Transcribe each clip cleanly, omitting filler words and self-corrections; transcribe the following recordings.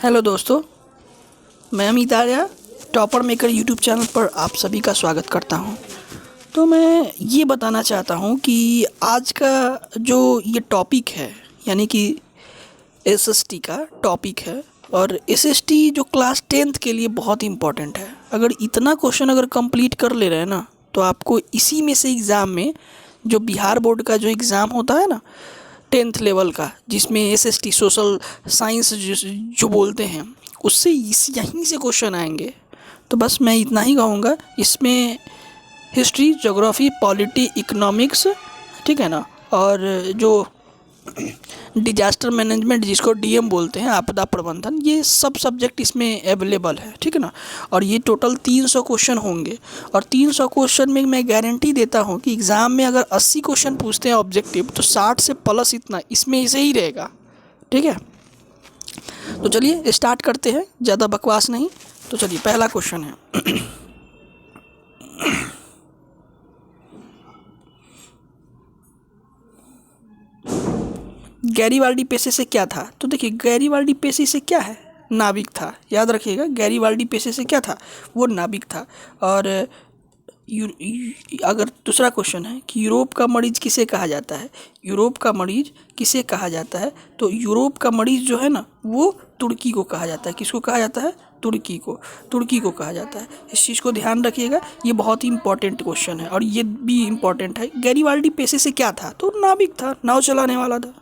Hello दोस्तों, मैं Amit Arya topper maker YouTube channel पर आप सभी का स्वागत करता हूं। तो मैं ये बताना चाहता हूं कि आज का जो ये टॉपिक है यानी कि एसएसटी का टॉपिक है और एसएसटी जो क्लास 10th के लिए बहुत इम्पोर्टेंट है। अगर इतना क्वेश्चन अगर कंप्लीट कर ले रहे हैं ना तो आपको इसी में से एग्ज़ाम में जो बिहार बोर्ड का जो एग्ज़ाम होता है ना 10th लेवल का, जिसमें एसएसटी सोशल साइंस जो बोलते हैं, उससे यहीं से क्वेश्चन आएंगे। तो बस मैं इतना ही कहूँगा। इसमें हिस्ट्री, ज्योग्राफी, पॉलिटी, इकोनॉमिक्स, ठीक है ना, और जो डिजास्टर मैनेजमेंट जिसको डीएम बोलते हैं, आपदा प्रबंधन, ये सब सब्जेक्ट इसमें अवेलेबल है, ठीक है ना। और ये टोटल 300 क्वेश्चन होंगे और 300 क्वेश्चन में मैं गारंटी देता हूँ कि एग्ज़ाम में अगर 80 क्वेश्चन पूछते हैं ऑब्जेक्टिव तो 60 से प्लस इतना इसमें इसे ही रहेगा, ठीक है। तो चलिए स्टार्ट करते हैं, ज़्यादा बकवास नहीं। तो चलिए पहला क्वेश्चन है गैरीबाल्डी पेशे से क्या था। तो देखिए गैरीबाल्डी पेशे से क्या है, नाविक था। याद रखिएगा गैरीबाल्डी पेशे से क्या था, वो नाविक था। और अगर दूसरा क्वेश्चन है कि यूरोप का मरीज किसे कहा जाता है, यूरोप का मरीज किसे कहा जाता है, तो यूरोप का मरीज जो है ना वो तुर्की को कहा जाता है। किसको कहा जाता है, तुर्की को कहा जाता है। इस चीज़ को ध्यान रखिएगा, ये बहुत ही इंपॉर्टेंट क्वेश्चन है। और ये भी इम्पॉर्टेंट है, गैरीबाल्डी पेशे से क्या था, तो नाविक था, नाव चलाने वाला था।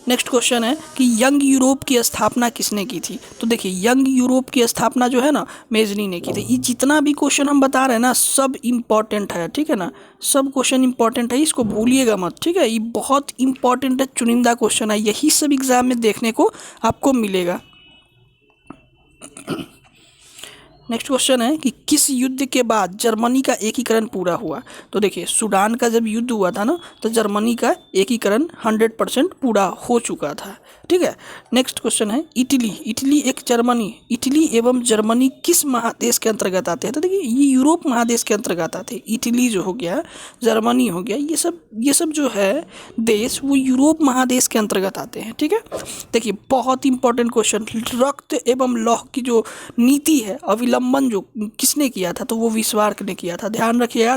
नेक्स्ट क्वेश्चन है कि यंग यूरोप की स्थापना किसने की थी। तो देखिए यंग यूरोप की स्थापना जो है ना मेजनी ने की थी। ये जितना भी क्वेश्चन हम बता रहे हैं ना सब इम्पॉर्टेंट है, ठीक है ना, सब क्वेश्चन इम्पॉर्टेंट है, इसको भूलिएगा मत, ठीक है। ये बहुत इम्पॉर्टेंट है, चुनिंदा क्वेश्चन है, यही सब एग्जाम में देखने को आपको मिलेगा। नेक्स्ट क्वेश्चन है कि किस युद्ध के बाद जर्मनी का एकीकरण पूरा हुआ। तो देखिए सूडान का जब युद्ध हुआ था ना तो जर्मनी का एकीकरण 100% पूरा हो चुका था, ठीक है। नेक्स्ट क्वेश्चन है इटली एवं जर्मनी किस महादेश के अंतर्गत आते हैं। तो देखिए ये यूरोप महादेश के अंतर्गत आते हैं। इटली जो हो गया, जर्मनी हो गया, ये सब जो है देश वो यूरोप महादेश के अंतर्गत आते हैं, ठीक है। देखिए बहुत इंपॉर्टेंट क्वेश्चन, रक्त एवं लौह की जो नीति है अविलंबन जो किसने किया था, तो वो बिस्मार्क ने किया था। ध्यान रखिएगा,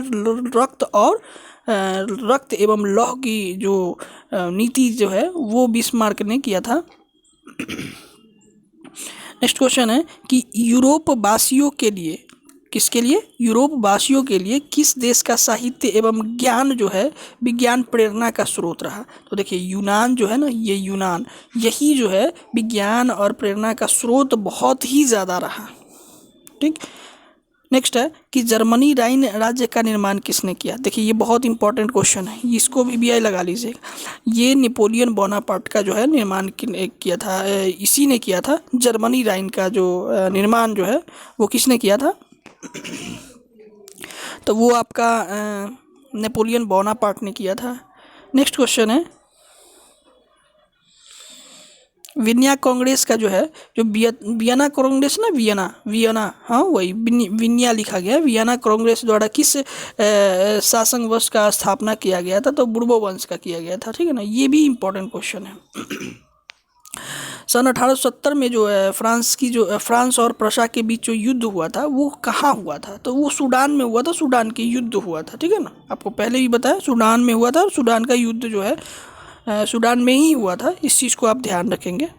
रक्त एवं लौह की जो नीति जो है वो बिस्मार्क ने किया था। नेक्स्ट क्वेश्चन है कि यूरोप वासियों के लिए, किसके लिए, यूरोप वासियों के लिए किस देश का साहित्य एवं ज्ञान जो है विज्ञान प्रेरणा का स्रोत रहा। तो देखिए यूनान जो है ना, ये यूनान यही जो है विज्ञान और प्रेरणा का स्रोत बहुत ही ज़्यादा रहा, ठीक। नेक्स्ट है कि जर्मनी राइन राज्य का निर्माण किसने किया। देखिए ये बहुत इंपॉर्टेंट क्वेश्चन है, इसको भी बीआई लगा लीजिएगा। ये नेपोलियन बोनापार्ट का जो है निर्माण किया था, इसी ने किया था। जर्मनी राइन का जो निर्माण जो है वो किसने किया था, तो वो आपका नेपोलियन बोनापार्ट ने किया था। नेक्स्ट क्वेश्चन है वियना कांग्रेस का जो है, जो वियना कांग्रेस ना, वियना, हाँ वही वियना लिखा गया। वियना कांग्रेस द्वारा किस शासक वंश का स्थापना किया गया था, तो बुर्बो वंश का किया गया था, ठीक है ना। ये भी इम्पोर्टेंट क्वेश्चन है। सन 1870 में जो है फ्रांस और प्रशा के बीच जो युद्ध हुआ था वो कहाँ हुआ था, तो वो सूडान में हुआ था, सूडान के युद्ध हुआ था, ठीक है ना। आपको पहले भी बताया सूडान में हुआ था और सूडान का युद्ध जो है सूडान में ही हुआ था, इस चीज़ को आप ध्यान रखेंगे।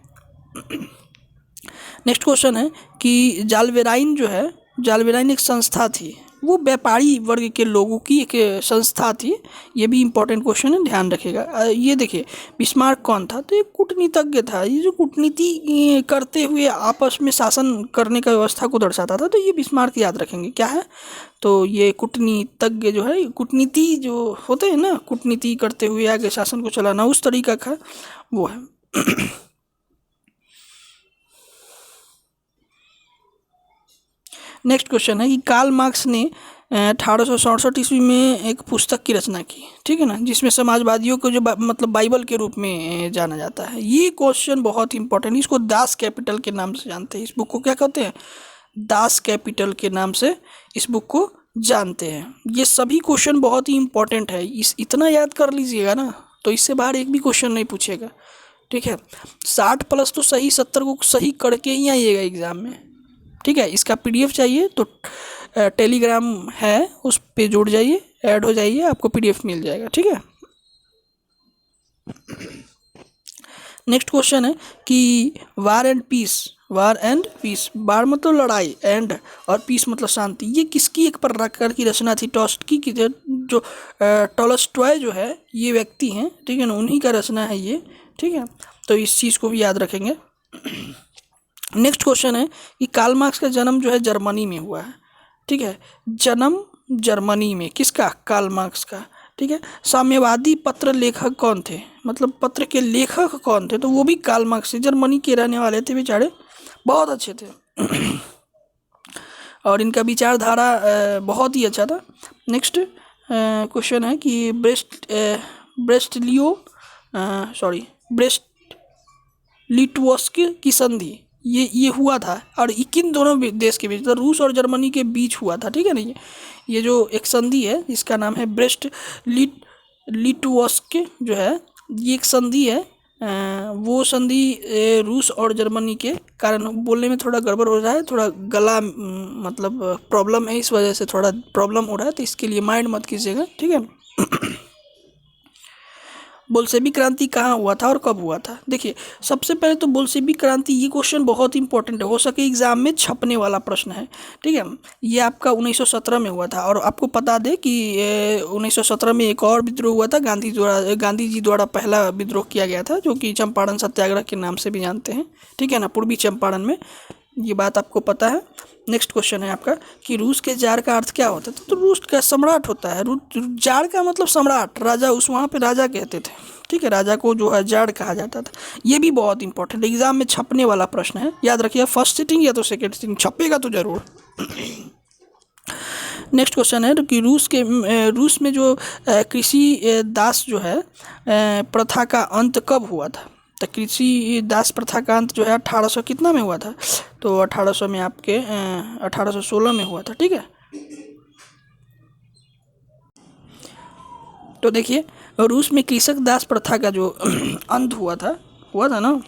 नेक्स्ट क्वेश्चन है कि जालवेराइन एक संस्था थी, वो व्यापारी वर्ग के लोगों की एक संस्था थी। ये भी इम्पोर्टेंट क्वेश्चन है, ध्यान रखिएगा। ये देखिए बिस्मार्क कौन था, तो एक कूटनीतिज्ञ था। ये जो कूटनीति करते हुए आपस में शासन करने का व्यवस्था को दर्शाता था, तो ये बिस्मार्क याद रखेंगे क्या है, तो ये कूटनीतिज्ञ जो है, कूटनीति जो होते हैं ना, कूटनीति करते हुए आगे शासन को चलाना, उस तरीका का वो है। नेक्स्ट क्वेश्चन है कि कार्ल मार्क्स ने 1867 ईस्वी में एक पुस्तक की रचना की, ठीक है ना, जिसमें समाजवादियों को जो मतलब बाइबल के रूप में जाना जाता है। ये क्वेश्चन बहुत इंपॉर्टेंट, इसको दास कैपिटल के नाम से जानते हैं। इस बुक को क्या कहते हैं, दास कैपिटल के नाम से इस बुक को जानते हैं। ये सभी क्वेश्चन बहुत ही इंपॉर्टेंट है, इतना याद कर लीजिएगा ना तो इससे बाहर एक भी क्वेश्चन नहीं पूछेगा, ठीक है, 60 प्लस तो सही 70 को सही करके ही आइएगा एग्ज़ाम में। ठीक है, इसका PDF चाहिए तो टेलीग्राम है, उस पे जुड़ जाइए, ऐड हो जाइए, आपको PDF मिल जाएगा। ठीक है, नेक्स्ट क्वेश्चन है कि वार एंड पीस, वार मतलब लड़ाई, एंड और पीस मतलब शांति, ये किसकी एक प्रकार की रचना थी? टॉल्स्टॉय की, जो टॉल्स्टॉय जो है ये व्यक्ति हैं, ठीक है ना, उन्हीं का रचना है ये। ठीक है, तो इस चीज़ को भी याद रखेंगे। नेक्स्ट क्वेश्चन है कि कार्ल मार्क्स का जन्म जो है जर्मनी में हुआ है। ठीक है, जन्म जर्मनी में, किसका? कार्ल मार्क्स का। ठीक है, साम्यवादी पत्र लेखक कौन थे? मतलब पत्र के लेखक कौन थे? तो वो भी कार्ल मार्क्स थे, जर्मनी के रहने वाले थे बेचारे, बहुत अच्छे थे और इनका विचारधारा बहुत ही अच्छा था। नेक्स्ट क्वेश्चन है कि ब्रेस्ट लिटवस्क की संधि ये हुआ था, और किन दोनों देश के बीच? तो रूस और जर्मनी के बीच हुआ था। ठीक है ना, ये जो एक संधि है इसका नाम है ब्रेस्ट लिटवस्क जो है, ये एक संधि है। वो संधि रूस और जर्मनी के कारण, बोलने में थोड़ा गड़बड़ हो रहा है, थोड़ा गला मतलब प्रॉब्लम है, इस वजह से थोड़ा प्रॉब्लम हो रहा है, तो इसके लिए माइंड मत कीजिएगा। ठीक है बोल्शेविक क्रांति कहाँ हुआ था और कब हुआ था? देखिए, सबसे पहले तो बोल्शेविक क्रांति, ये क्वेश्चन बहुत इंपॉर्टेंट है, हो सके एग्जाम में छपने वाला प्रश्न है। ठीक है, ये आपका 1917 में हुआ था, और आपको बता दें कि 1917 में एक और विद्रोह हुआ था, गांधी जी द्वारा पहला विद्रोह किया गया था, जो कि चंपारण सत्याग्रह के नाम से भी जानते हैं। ठीक है ना, पूर्वी चंपारण में, ये बात आपको पता है। नेक्स्ट क्वेश्चन है आपका कि रूस के जार का अर्थ क्या होता है? तो रूस का सम्राट होता है, जार का मतलब सम्राट, राजा, उस वहाँ पे राजा कहते थे। ठीक है, राजा को जो है जार कहा जाता था। ये भी बहुत इंपॉर्टेंट एग्जाम में छपने वाला प्रश्न है, याद रखिए, फर्स्ट सिटिंग या तो सेकेंड सिटिंग छपेगा तो जरूर। नेक्स्ट क्वेश्चन है कि रूस में जो कृषि दास जो है प्रथा का अंत कब हुआ था? तो कृषि दास प्रथा का अंत जो है 1800 कितना में हुआ था? तो 1800 में आपके 1816 में हुआ था। ठीक है, तो देखिए, रूस में कृषक दास प्रथा का जो अंत हुआ था ना,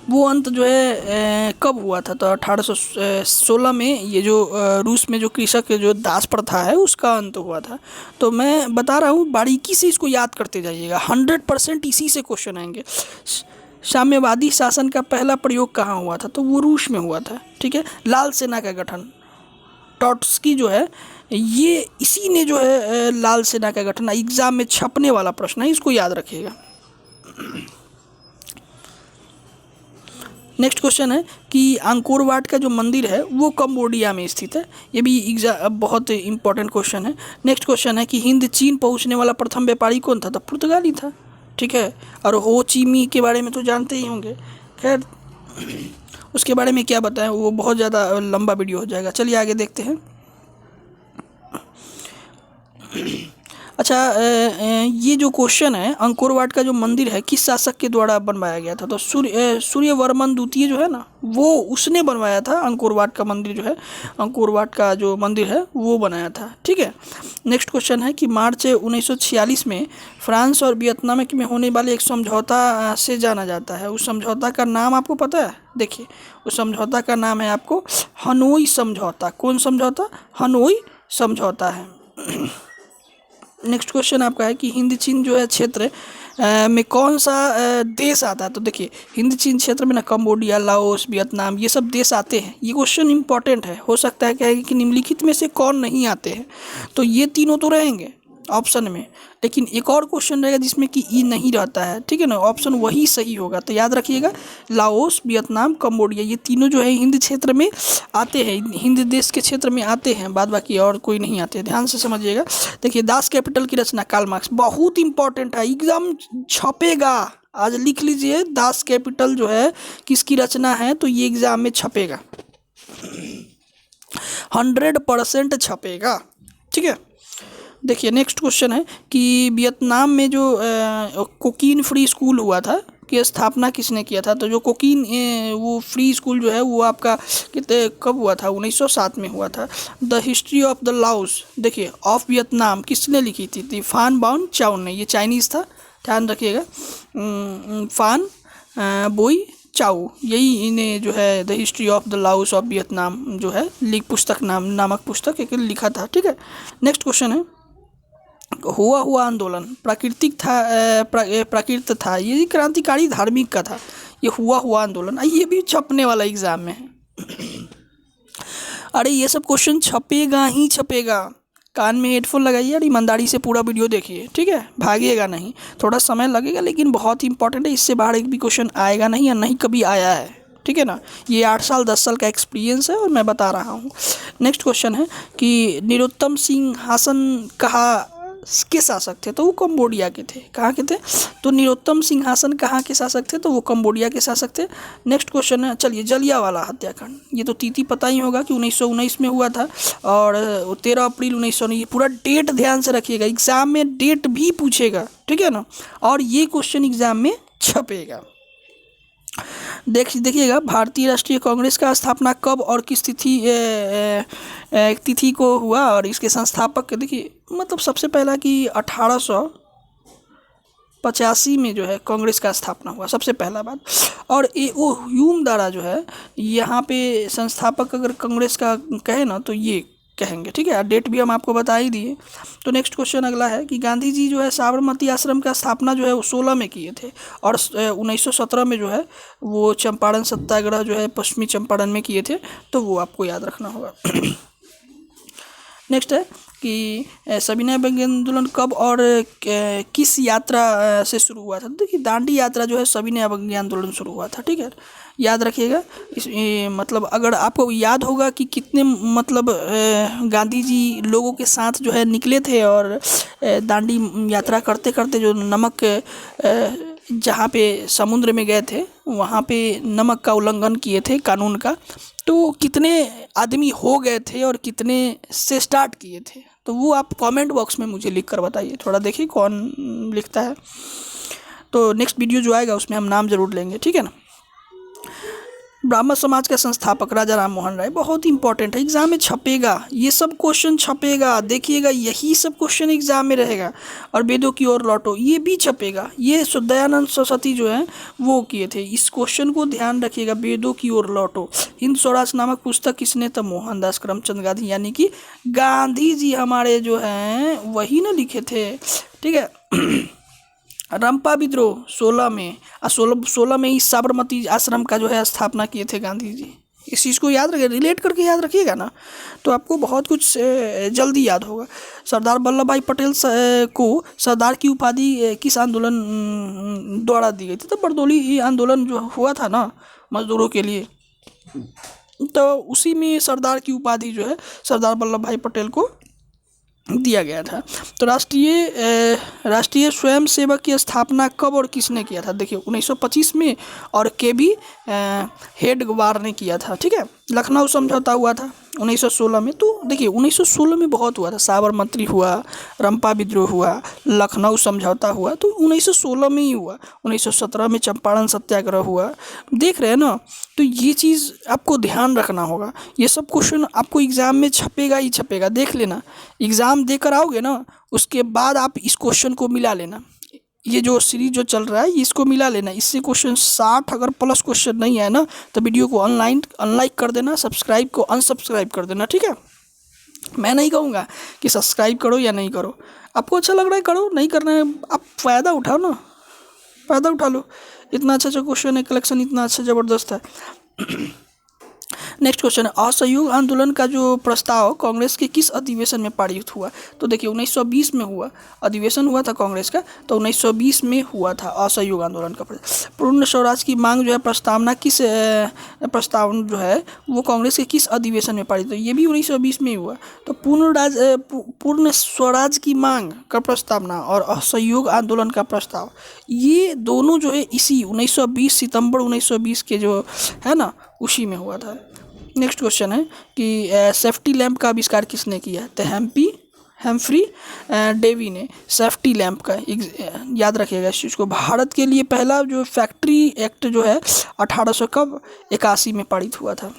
वो अंत जो है कब हुआ था? तो 1816 में ये जो रूस में जो कृषक जो दास प्रथा है उसका अंत हुआ था। तो मैं बता रहा हूँ, बारीकी से इसको याद करते जाइएगा, 100% इसी से क्वेश्चन आएंगे। साम्यवादी शासन का पहला प्रयोग कहाँ हुआ था? तो वो रूस में हुआ था। ठीक है, लाल सेना का गठन, ट्रॉट्स्की जो है ये, इसी ने जो है लाल सेना का गठन, एग्जाम में छपने वाला प्रश्न है, इसको याद रखिएगा। नेक्स्ट क्वेश्चन है कि अंकोर वाट का जो मंदिर है वो कंबोडिया में स्थित है। ये भी बहुत इंपॉर्टेंट क्वेश्चन है। नेक्स्ट क्वेश्चन है कि हिंद चीन पहुंचने वाला प्रथम व्यापारी कौन था? तो पुर्तगाली था। ठीक है, और हो ची मी के बारे में तो जानते ही होंगे। खैर, उसके बारे में क्या बताएं, वो बहुत ज़्यादा लंबा वीडियो हो जाएगा। चलिए आगे देखते हैं। अच्छा, ये जो क्वेश्चन है, अंकोर वाट का जो मंदिर है किस शासक के द्वारा बनवाया गया था? तो सूर्यवर्मन द्वितीय जो है ना, वो उसने बनवाया था। अंकोर वाट का मंदिर जो है, अंकोर वाट का जो मंदिर है वो बनाया था। ठीक है, नेक्स्ट क्वेश्चन है कि मार्च 1946 में फ्रांस और वियतनाम में होने वाले एक समझौता से जाना जाता है, उस समझौता का नाम आपको पता है? देखिए, उस समझौता का नाम है आपको हनोई समझौता। कौन समझौता? हनोई समझौता है। नेक्स्ट क्वेश्चन आपका है कि हिंद चीन जो है क्षेत्र में कौन सा देश आता है? तो देखिए, हिंद चीन क्षेत्र में ना कंबोडिया, लाओस, वियतनाम, ये सब देश आते हैं। ये क्वेश्चन इंपॉर्टेंट है, हो सकता है क्या है कि निम्नलिखित में से कौन नहीं आते हैं? तो ये तीनों तो रहेंगे ऑप्शन में, लेकिन एक और क्वेश्चन रहेगा जिसमें कि ई नहीं रहता है। ठीक है ना, ऑप्शन वही सही होगा। तो याद रखिएगा, लाओस, वियतनाम, कंबोडिया, ये तीनों जो है हिंद क्षेत्र में आते हैं, हिंद देश के क्षेत्र में आते हैं, बाद बाकी और कोई नहीं आते। ध्यान से समझिएगा। देखिए, दास कैपिटल की रचना कार्ल मार्क्स, बहुत इंपॉर्टेंट है, एग्जाम छपेगा, आज लिख लीजिए। दास कैपिटल जो है किसकी रचना है? तो ये एग्जाम में छपेगा, 100% छपेगा। ठीक है, देखिए, नेक्स्ट क्वेश्चन है कि वियतनाम में जो कोकीन फ्री स्कूल हुआ था की स्थापना किसने किया था? तो जो कोकीन वो फ्री स्कूल जो है वो आपका कितने कब हुआ था? 1907 में हुआ था। The history of the Laos, देखिए, ऑफ वियतनाम किसने लिखी थी? फान बाउन चाउ ने, ये चाइनीज़ था, ध्यान रखिएगा। फान बोई चाऊ, यही इन्हें जो है the history of the Laos of Vietnam जो है पुस्तक नामक पुस्तक एक लिखा था। ठीक है, नेक्स्ट क्वेश्चन है, हुआ आंदोलन प्राकृत था, ये क्रांतिकारी धार्मिक का था। ये हुआ आंदोलन, ये भी छपने वाला एग्जाम में है। अरे ये सब क्वेश्चन छपेगा ही छपेगा, कान में हेडफोन लगाइए और ईमानदारी से पूरा वीडियो देखिए। ठीक है, भागिएगा नहीं, थोड़ा समय लगेगा लेकिन बहुत इंपॉर्टेंट है, इससे बाहर एक भी क्वेश्चन आएगा नहीं या नहीं कभी आया है। ठीक है ना, ये 8 साल 10 साल का एक्सपीरियंस है और मैं बता रहा हूँ। नेक्स्ट क्वेश्चन है कि नरोत्तम सिंहासन कहाँ के शासक थे, तो वो कंबोडिया के थे। कहाँ के थे, तो नरोत्तम सिंहासन कहाँ के शासक थे, तो वो कंबोडिया के शासक थे। नेक्स्ट क्वेश्चन है, चलिए, जलियांवाला हत्याकांड, ये तो तीती पता ही होगा कि 1919 में हुआ था और 13 अप्रैल 1919। पूरा डेट ध्यान से रखिएगा, एग्जाम में डेट भी पूछेगा। ठीक है ना, और ये क्वेश्चन एग्जाम में छपेगा। देखिएगा, भारतीय राष्ट्रीय कांग्रेस का स्थापना कब और किस तिथि को हुआ, और इसके संस्थापक देखिए, मतलब सबसे पहला कि 1885 में जो है कांग्रेस का स्थापना हुआ, सबसे पहला बात। और वो ह्यूम द्वारा जो है यहाँ पे संस्थापक अगर कांग्रेस का कहे ना तो ये कहेंगे। ठीक है, डेट भी हम आपको बता ही दिए। तो नेक्स्ट क्वेश्चन अगला है कि गांधी जी जो है साबरमती आश्रम का स्थापना जो है वो 16 में किए थे और 1917 में जो है वो चंपारण सत्याग्रह जो है पश्चिमी चंपारण में किए थे, तो वो आपको याद रखना होगा। नेक्स्ट है कि सविनय अवज्ञा आंदोलन कब और किस यात्रा से शुरू हुआ था। देखिए, दांडी यात्रा जो है सविनय अवज्ञा आंदोलन शुरू हुआ था। ठीक है, याद रखिएगा। मतलब अगर आपको याद होगा कि कितने मतलब गांधी जी लोगों के साथ जो है निकले थे और दांडी यात्रा करते करते जो नमक जहाँ पे समुद्र में गए थे वहाँ पे नमक का उल्लंघन किए थे कानून का, तो कितने आदमी हो गए थे और कितने से स्टार्ट किए थे, तो वो आप कमेंट बॉक्स में मुझे लिख कर बताइए। थोड़ा देखिए कौन लिखता है, तो नेक्स्ट वीडियो जो आएगा उसमें हम नाम जरूर लेंगे। ठीक है ना। ब्राह्मण समाज का संस्थापक राजा राम मोहन राय, बहुत इंपॉर्टेंट है, एग्जाम में छपेगा, ये सब क्वेश्चन छपेगा, देखिएगा यही सब क्वेश्चन एग्जाम में रहेगा। और वेदों की ओर लौटो, ये भी छपेगा, ये दयानंद सरस्वती जो है वो किए थे। इस क्वेश्चन को ध्यान रखिएगा, वेदों की ओर लौटो। हिंद स्वराज नामक पुस्तक किसने, तो मोहनदास करमचंद गांधी, यानी कि गांधी जी हमारे जो हैं वही ना लिखे थे। ठीक है। रंपा विद्रोह 16 में 16 में ही साबरमती आश्रम का जो है स्थापना किए थे गांधी जी। इस चीज़ को याद रखिए, रिलेट करके याद रखिएगा ना, तो आपको बहुत कुछ जल्दी याद होगा। सरदार वल्लभ भाई पटेल को सरदार की उपाधि किस आंदोलन द्वारा दी गई थी, तो बरदौली आंदोलन जो हुआ था ना मजदूरों के लिए, तो उसी में सरदार की उपाधि जो है सरदार वल्लभ भाई पटेल को दिया गया था। तो राष्ट्रीय स्वयंसेवक की स्थापना कब और किसने किया था, देखिए 1925 में, और केबी हेडगेवार ने किया था। ठीक है, लखनऊ समझौता हुआ था 1916 में, तो देखिए 1916 में बहुत हुआ था, साबरमती हुआ, रंपा विद्रोह हुआ, लखनऊ समझौता हुआ, तो 1916 में ही हुआ। 1917 में चंपारण सत्याग्रह हुआ, देख रहे हैं ना, तो ये चीज़ आपको ध्यान रखना होगा। ये सब क्वेश्चन आपको एग्ज़ाम में छपेगा ही छपेगा, देख लेना, एग्ज़ाम देकर आओगे ना उसके बाद आप इस क्वेश्चन को मिला लेना, ये जो सीरीज जो चल रहा है इसको मिला लेना, इससे क्वेश्चन 60 अगर प्लस क्वेश्चन नहीं है ना तो वीडियो को अनलाइक कर देना, सब्सक्राइब को अनसब्सक्राइब कर देना। ठीक है, मैं नहीं कहूँगा कि सब्सक्राइब करो या नहीं करो, आपको अच्छा लग रहा है करो, नहीं करना है आप फ़ायदा उठाओ ना, फ़ायदा उठा लो, इतना अच्छा क्वेश्चन है, कलेक्शन इतना अच्छा ज़बरदस्त है। नेक्स्ट क्वेश्चन है, असहयोग आंदोलन का जो प्रस्ताव कांग्रेस के किस अधिवेशन में पारित हुआ, तो देखिए 1920 में हुआ, अधिवेशन हुआ था कांग्रेस का, तो 1920 में हुआ था असहयोग आंदोलन का। पूर्ण स्वराज की मांग जो है प्रस्तावना किस प्रस्ताव जो है वो कांग्रेस के किस अधिवेशन में पारित हुआ, ये भी 1920 में ही हुआ। तो पूर्ण स्वराज की मांग का प्रस्तावना और असहयोग आंदोलन का प्रस्ताव, ये दोनों जो है इसी 1920 सितंबर 1920 के जो है ना उसी में हुआ था। नेक्स्ट क्वेश्चन है कि सेफ्टी लैंप का आविष्कार किसने किया, तो हेम्फ्री डेवी ने सेफ्टी लैंप का, याद रखिएगा इस चीज़ को। भारत के लिए पहला जो फैक्ट्री एक्ट जो है 1881 में पारित हुआ था।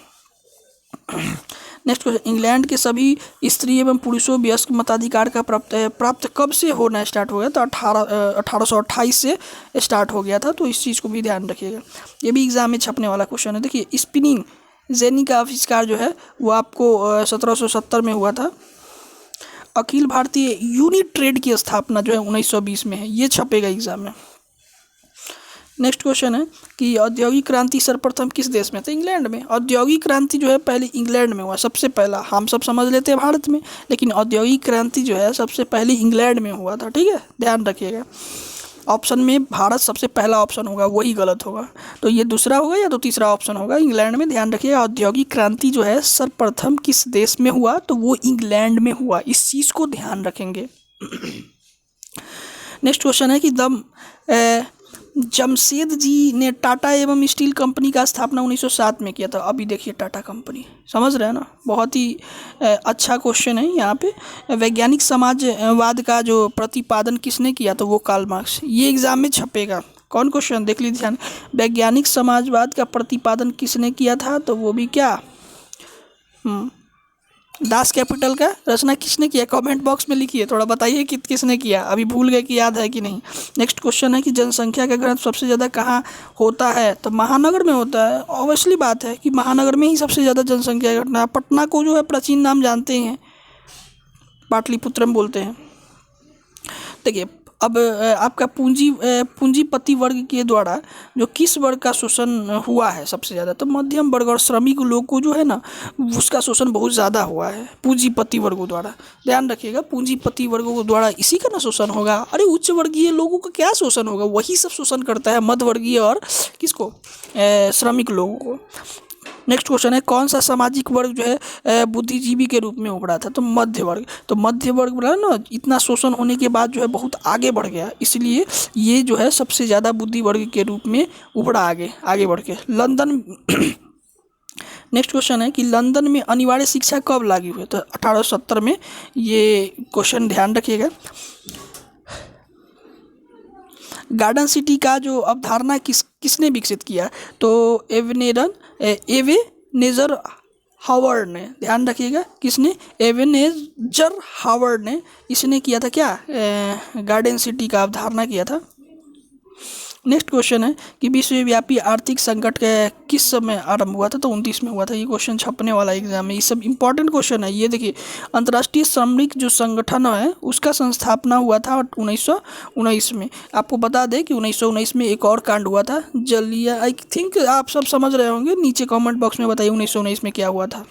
नेक्स्ट क्वेश्चन, इंग्लैंड के सभी स्त्री एवं पुरुषों वयस्क मताधिकार का प्राप्त कब से होना स्टार्ट हो गया? तो 1828 से स्टार्ट हो गया था। तो इस चीज़ को भी ध्यान रखिएगा, ये भी एग्जाम में छपने वाला क्वेश्चन है। देखिए, स्पिनिंग जेनी का आविष्कार जो है वो आपको 1770 में हुआ था। अखिल भारतीय यूनिट ट्रेड की स्थापना जो है 1920 में है, ये छपेगा एग्जाम में। नेक्स्ट क्वेश्चन है कि औद्योगिक क्रांति सर्वप्रथम किस देश में? तो इंग्लैंड में। औद्योगिक क्रांति जो है पहले इंग्लैंड में हुआ सबसे पहला। हम सब समझ लेते हैं भारत में, लेकिन औद्योगिक क्रांति जो है सबसे पहले इंग्लैंड में हुआ था। ठीक है, ध्यान रखिएगा। ऑप्शन में भारत सबसे पहला ऑप्शन होगा, वही गलत होगा। तो ये दूसरा होगा या तो तीसरा ऑप्शन होगा, इंग्लैंड में। ध्यान रखिएगा, औद्योगिक क्रांति जो है सर्वप्रथम किस देश में हुआ? तो वो इंग्लैंड में हुआ। इस चीज़ को ध्यान रखेंगे। नेक्स्ट क्वेश्चन है कि जमशेद जी ने टाटा एवं स्टील कंपनी का स्थापना 1907 में किया था। अभी देखिए टाटा कंपनी, समझ रहे हैं ना, बहुत ही अच्छा क्वेश्चन है यहाँ पे। वैज्ञानिक समाजवाद का जो प्रतिपादन किसने किया? तो वो कार्ल मार्क्स। ये एग्जाम में छपेगा। कौन क्वेश्चन देख लीजिए ध्यान, वैज्ञानिक समाजवाद का प्रतिपादन किसने किया था? तो वो भी क्या, दास कैपिटल का रचना किसने किया? कमेंट बॉक्स में लिखिए, थोड़ा बताइए कि किसने किया, अभी भूल गए कि याद है कि नहीं। नेक्स्ट क्वेश्चन है कि जनसंख्या का घनत्व सबसे ज़्यादा कहाँ होता है? तो महानगर में होता है। ऑब्वियसली बात है कि महानगर में ही सबसे ज़्यादा जनसंख्या घटना। पटना को जो है प्राचीन नाम जानते हैं, पाटलिपुत्रम बोलते हैं। देखिए, अब आपका पूंजीपति वर्ग के द्वारा जो किस वर्ग का शोषण हुआ है सबसे ज़्यादा? तो मध्यम वर्ग और श्रमिक लोग को जो है ना, उसका शोषण बहुत ज़्यादा हुआ है पूंजीपति वर्गों द्वारा। ध्यान रखिएगा, पूंजीपति वर्गों द्वारा इसी का ना शोषण होगा। अरे उच्च वर्गीय लोगों का क्या शोषण होगा? वही सब शोषण करता है, मध्य वर्गीय और किसको, श्रमिक लोगों को। नेक्स्ट क्वेश्चन है, कौन सा सामाजिक वर्ग जो है बुद्धिजीवी के रूप में उभरा था? तो मध्य वर्ग। तो मध्य वर्ग बोला ना, इतना शोषण होने के बाद जो है बहुत आगे बढ़ गया, इसलिए ये जो है सबसे ज़्यादा बुद्धि वर्ग के रूप में उभरा आगे बढ़ के। लंदन नेक्स्ट क्वेश्चन है कि लंदन में अनिवार्य शिक्षा कब लागू हुई? तो 1870 में। ये क्वेश्चन ध्यान रखिएगा। गार्डन सिटी का जो अवधारणा किसने विकसित किया? तो एवेनेजर हावर्ड ने। ध्यान रखिएगा, किसने? एवेनेजर हावर्ड ने इसने किया था क्या? गार्डन सिटी का अवधारणा किया था। नेक्स्ट क्वेश्चन है कि विश्वव्यापी आर्थिक संकट किस समय आरंभ हुआ था? तो 19 में हुआ था। ये क्वेश्चन छपने वाला एग्जाम में, ये सब इंपॉर्टेंट क्वेश्चन है। ये देखिए, अंतर्राष्ट्रीय श्रमिक जो संगठन है उसका संस्थापना हुआ था 1919 में। आपको बता दें कि 1919 में एक और कांड हुआ था, जलिया। आई थिंक आप सब समझ रहे होंगे, नीचे कमेंट बॉक्स में बताइए 1919 में क्या हुआ था।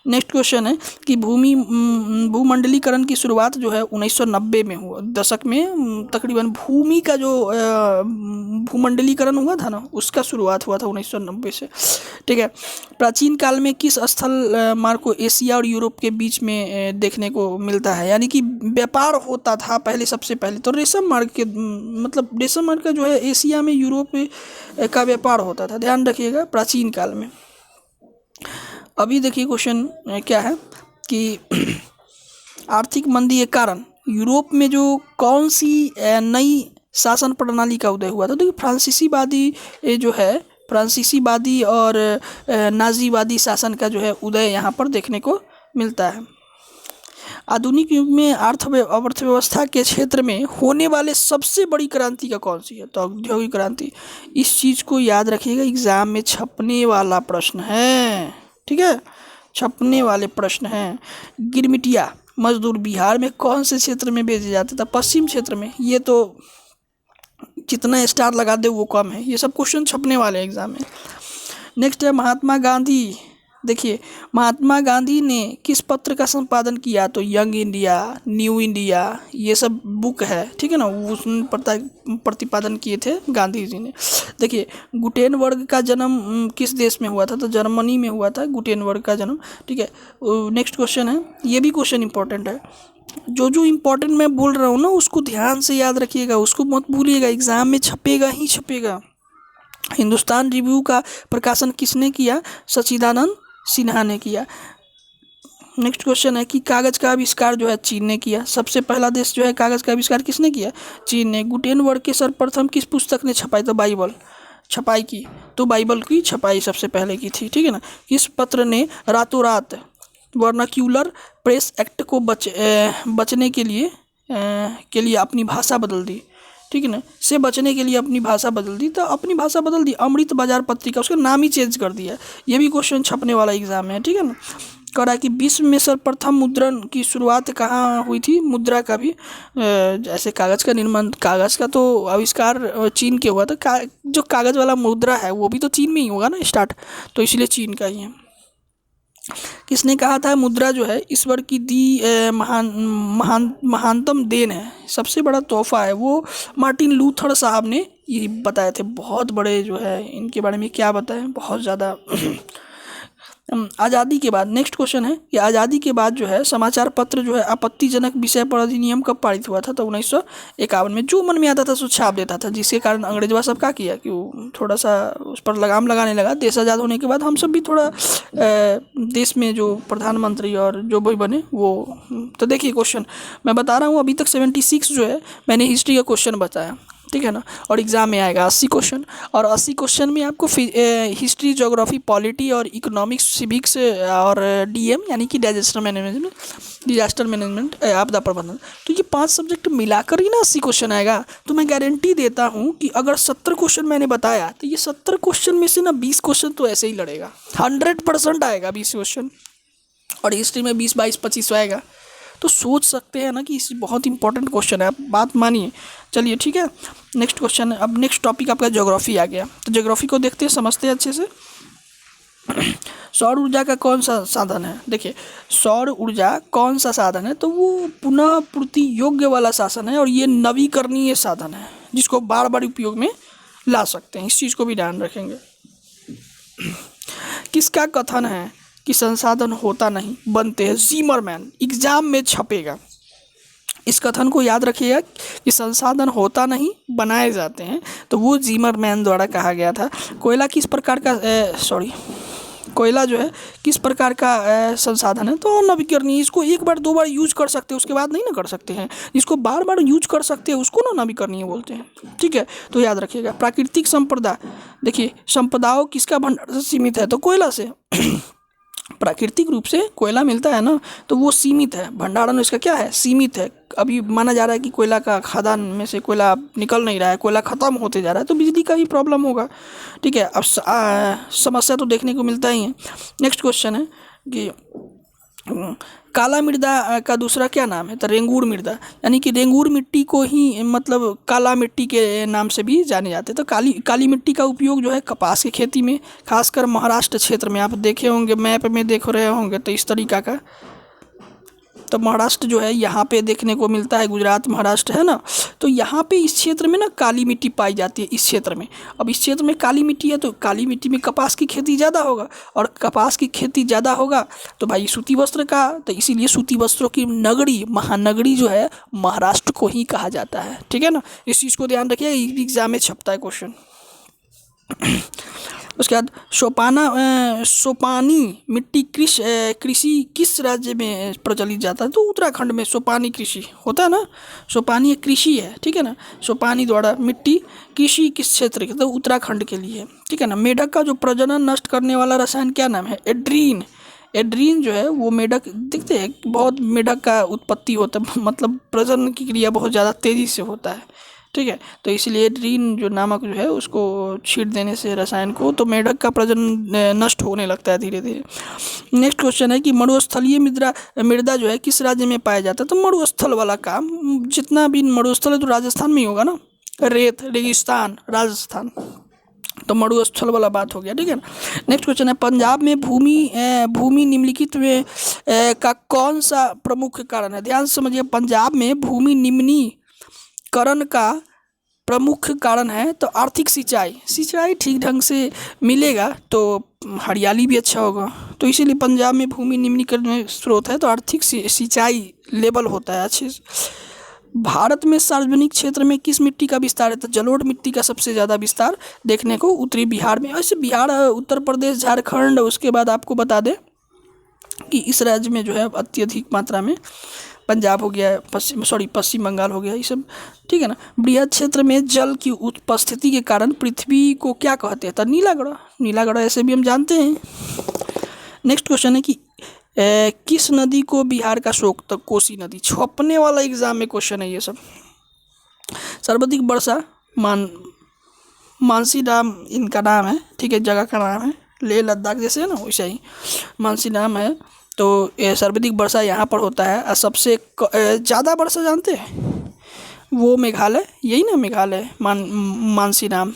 नेक्स्ट क्वेश्चन है कि भूमंडलीकरण की शुरुआत जो है 1990 में हुआ, दशक में तकरीबन भूमि का जो भूमंडलीकरण हुआ था ना, उसका शुरुआत हुआ था 1990 से। ठीक है, प्राचीन काल में किस स्थल मार्ग को एशिया और यूरोप के बीच में देखने को मिलता है? यानी कि व्यापार होता था पहले, सबसे पहले तो रेशम मार्ग के, मतलब रेशम मार्ग का जो है एशिया में, यूरोप का व्यापार होता था। ध्यान रखिएगा, प्राचीन काल में। अभी देखिए क्वेश्चन क्या है कि आर्थिक मंदी के कारण यूरोप में जो कौन सी नई शासन प्रणाली का उदय हुआ था? तो फ्रांसीसीवादी जो है, फ्रांसीसीवादी और नाजीवादी शासन का जो है उदय यहाँ पर देखने को मिलता है। आधुनिक युग में अर्थव्यवस्था के क्षेत्र में होने वाले सबसे बड़ी क्रांति का कौन सी है? तो औद्योगिक क्रांति। इस चीज़ को याद रखिएगा, एग्जाम में छपने वाला प्रश्न है। ठीक है, छपने वाले प्रश्न हैं। गिरमिटिया मजदूर बिहार में कौन से क्षेत्र में भेजे जाते थे? पश्चिम क्षेत्र में। ये तो जितना स्टार लगा दे वो कम है, ये सब क्वेश्चन छपने वाले एग्जाम में। नेक्स्ट है महात्मा गांधी। देखिए, महात्मा गांधी ने किस पत्र का संपादन किया? तो यंग इंडिया, न्यू इंडिया, ये सब बुक है। ठीक है ना, उसमें प्रतिपादन किए थे गांधी जी ने। देखिए, गुटेनबर्ग का जन्म किस देश में हुआ था? तो जर्मनी में हुआ था गुटेनबर्ग का जन्म। ठीक है, नेक्स्ट क्वेश्चन है, ये भी क्वेश्चन इंपॉर्टेंट है। जो इंपॉर्टेंट मैं बोल रहा हूँ ना, उसको ध्यान से याद रखिएगा, उसको मत भूलिएगा, एग्जाम में छपेगा ही छपेगा। हिंदुस्तान रिव्यू का प्रकाशन किसने किया? सच्चिदानंद सिन्हा ने किया। नेक्स्ट क्वेश्चन है कि कागज़ का आविष्कार जो है चीन ने किया। सबसे पहला देश जो है कागज़ का आविष्कार किसने किया? चीन ने। गुटेनबर्ग के सर्वप्रथम किस पुस्तक ने छपाई? तो बाइबल। छपाई की, तो बाइबल की छपाई सबसे पहले की थी, ठीक है ना। किस पत्र ने रातों रात वर्नाक्यूलर प्रेस एक्ट को बचने के लिए अपनी भाषा बदल दी, ठीक है ना, से बचने के लिए अपनी भाषा बदल दी। तो अपनी भाषा बदल दी, अमृत बाजार पत्रिका, उसका नाम ही चेंज कर दिया। ये भी क्वेश्चन छपने वाला एग्जाम है, ठीक है ना। करा कि विश्व में सर्वप्रथम मुद्रण की शुरुआत कहाँ हुई थी, मुद्रा का भी जैसे कागज़ का निर्माण, कागज़ का तो आविष्कार चीन के हुआ था। जो कागज़ वाला मुद्रा है वो भी तो चीन में ही होगा ना स्टार्ट, तो इसलिए चीन का ही है। किसने कहा था मुद्रा जो है ईश्वर की दी महानतम देन है, सबसे बड़ा तोहफा है, वो मार्टिन लूथर साहब ने ये बताए थे। बहुत बड़े जो है इनके बारे में क्या बताएं, बहुत ज़्यादा। आज़ादी के बाद नेक्स्ट क्वेश्चन है कि आज़ादी के बाद जो है समाचार पत्र जो है आपत्तिजनक विषय पर अधिनियम कब पारित हुआ था। तो 1951 में। जो मन में आता था सो छाप देता था, जिसके कारण अंग्रेजवा सब क्या किया कि वो थोड़ा सा उस पर लगाम लगाने लगा। देश आज़ाद होने के बाद हम सब भी थोड़ा देश में जो प्रधानमंत्री और जो भी बने वो। तो देखिए क्वेश्चन मैं बता रहा हूँ, अभी तक 76 जो है मैंने हिस्ट्री का क्वेश्चन बताया, ठीक है ना। और एग्ज़ाम में आएगा 80 क्वेश्चन, और 80 क्वेश्चन में आपको हिस्ट्री, ज्योग्राफी, पॉलिटी और इकोनॉमिक्स, सिविक्स और डीएम यानी कि डिजास्टर मैनेजमेंट, आपदा प्रबंधन, तो ये 5 सब्जेक्ट मिलाकर ही ना 80 क्वेश्चन आएगा। तो मैं गारंटी देता हूँ कि अगर 70 क्वेश्चन मैंने बताया तो ये 70 क्वेश्चन में से ना 20 क्वेश्चन तो ऐसे ही लड़ेगा, 100% आएगा 20 क्वेश्चन, और हिस्ट्री में 20, 22, 25 आएगा। तो सोच सकते हैं ना कि इस बहुत इंपॉर्टेंट क्वेश्चन है, आप बात मानिए। चलिए ठीक है, नेक्स्ट क्वेश्चन है। अब नेक्स्ट टॉपिक आपका ज्योग्राफी आ गया, तो ज्योग्राफी को देखते हैं, समझते हैं अच्छे से। सौर ऊर्जा का कौन सा साधन है। देखिए सौर ऊर्जा कौन सा साधन है, तो वो पुनः पूर्ति योग्य वाला साधन है, और ये नवीकरणीय साधन है जिसको बार बार उपयोग में ला सकते हैं। इस चीज़ को भी ध्यान रखेंगे। किसका कथन है कि संसाधन होता नहीं बनते हैं, ज़िमरमैन, एग्जाम में छपेगा। इस कथन को याद रखिएगा कि संसाधन होता नहीं बनाए जाते हैं, तो वो ज़िमरमैन द्वारा कहा गया था। कोयला किस प्रकार का कोयला जो है किस प्रकार का संसाधन है, तो नवीकरणीय। इसको एक बार 2 बार यूज कर सकते हैं, उसके बाद नहीं ना कर सकते हैं। इसको बार बार यूज कर सकते हैं, उसको ना नवीकरणीय बोलते हैं, ठीक है। तो याद रखिएगा। प्राकृतिक संपदा, देखिए संपदाओं किसका भंडार से सीमित है, तो कोयला से। प्राकृतिक रूप से कोयला मिलता है ना, तो वो सीमित है, भंडारण इसका क्या है, सीमित है। अभी माना जा रहा है कि कोयला का खदान में से कोयला निकल नहीं रहा है, कोयला ख़त्म होते जा रहा है, तो बिजली का भी प्रॉब्लम होगा, ठीक है। अब समस्या तो देखने को मिलता ही है। नेक्स्ट क्वेश्चन है कि काला मृदा का दूसरा क्या नाम है, तो रेंगूर मृदा, यानी कि रेंगूर मिट्टी को ही मतलब काला मिट्टी के नाम से भी जाने जाते हैं। तो काली मिट्टी का उपयोग जो है कपास की खेती में, खासकर महाराष्ट्र क्षेत्र में, आप देखे होंगे मैप में देख रहे होंगे तो इस तरीका का। तो महाराष्ट्र जो है यहाँ पे देखने को मिलता है, गुजरात महाराष्ट्र है ना, तो यहाँ पे इस क्षेत्र में ना काली मिट्टी पाई जाती है इस क्षेत्र में। अब इस क्षेत्र में काली मिट्टी है, तो काली मिट्टी में कपास की खेती ज़्यादा होगा, और कपास की खेती ज़्यादा होगा तो भाई सूती वस्त्र का, तो इसीलिए सूती वस्त्रों की नगरी, महानगरी जो है महाराष्ट्र को ही कहा जाता है, ठीक है ना। इस चीज़ को ध्यान रखिए, एग्जाम में छपता है क्वेश्चन। उसके बाद सोपानी मिट्टी कृषि किस राज्य में प्रचलित जाता है, तो उत्तराखंड में सोपानी कृषि होता है ना, सोपानी कृषि है, ठीक है ना। सोपानी द्वारा मिट्टी कृषि किस क्षेत्र के, तो उत्तराखंड के लिए, ठीक है ना। मेढक का जो प्रजनन नष्ट करने वाला रसायन क्या नाम है, एड्रीन। एड्रीन जो है वो मेढक, देखते हैं बहुत मेढक का उत्पत्ति होता है, मतलब प्रजनन की क्रिया बहुत ज़्यादा तेज़ी से होता है, ठीक है। तो इसलिए एड्रीन जो नामक जो है उसको छीट देने से रसायन को, तो मेढक का प्रजनन नष्ट होने लगता है धीरे धीरे। नेक्स्ट क्वेश्चन है कि मरुस्थलीय मृदा जो है किस राज्य में पाया जाता है, तो मरुस्थल वाला काम, जितना भी मरुस्थल है तो राजस्थान में ही होगा ना, रेत रेगिस्तान राजस्थान, तो मरुस्थल वाला बात हो गया, ठीक है ना। नेक्स्ट क्वेश्चन है पंजाब में भूमि निम्नलिखित में का कौन सा प्रमुख कारण है। ध्यान से समझिए, पंजाब में भूमि निम्नीकरण का प्रमुख कारण है तो आर्थिक सिंचाई ठीक ढंग से मिलेगा तो हरियाली भी अच्छा होगा, तो इसीलिए पंजाब में भूमि निम्नीकरण में स्रोत है तो आर्थिक सिंचाई लेवल होता है अच्छे से। भारत में सार्वजनिक क्षेत्र में किस मिट्टी का विस्तार है, तो जलोढ़ मिट्टी का सबसे ज़्यादा विस्तार देखने को उत्तरी बिहार में। ऐसे बिहार, उत्तर प्रदेश, झारखंड, उसके बाद आपको बता दें कि इस राज्य में जो है अत्यधिक मात्रा में पंजाब हो गया, पश्चिम बंगाल हो गया, ये सब, ठीक है ना। बृहद क्षेत्र में जल की उपस्थिति के कारण पृथ्वी को क्या कहते हैं? तो नीला ग्रह, नीला ग्रह ऐसे भी हम जानते हैं। नेक्स्ट क्वेश्चन है कि किस नदी को बिहार का शोक? तो कोसी नदी। छपने वाला एग्जाम में क्वेश्चन है ये सब। सर्वाधिक वर्षा मानसी डैम इनका नाम है, ठीक है, जगह का नाम है, लेह लद्दाख जैसे है ना वैसे ही मानसी डैम है। तो ये सर्वाधिक वर्षा यहाँ पर होता है। और सबसे ज़्यादा वर्षा जानते हैं वो मेघालय, यही ना मेघालय, मानसी राम,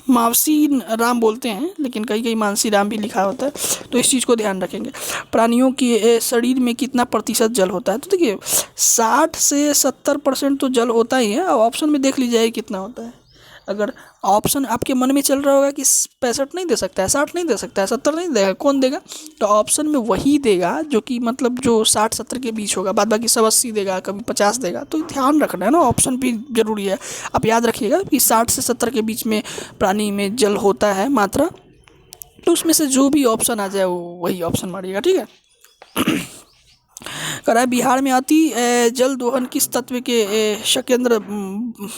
मावसी राम बोलते हैं, लेकिन कहीं कहीं मानसी राम भी लिखा होता है, तो इस चीज़ को ध्यान रखेंगे। प्राणियों के शरीर में कितना प्रतिशत जल होता है? तो देखिए 60 से 70% तो जल होता ही है। अब ऑप्शन में देख लीजिए कितना होता है। अगर ऑप्शन आपके मन में चल रहा होगा कि 65 नहीं दे सकता है, 60 नहीं दे सकता है, 70 नहीं देगा, कौन देगा? तो ऑप्शन में वही देगा जो कि मतलब जो 60-70 के बीच होगा, बाद बाकी सब 80 देगा, कभी 50 देगा। तो ध्यान रखना है ना, ऑप्शन भी जरूरी है। आप याद रखिएगा कि 60 से 70 के बीच में प्राणी में जल होता है मात्रा, तो उसमें से जो भी ऑप्शन आ जाए वही ऑप्शन मारिएगा, ठीक है। कह रहा है बिहार में अति जल दोहन किस तत्व के संकेंद्र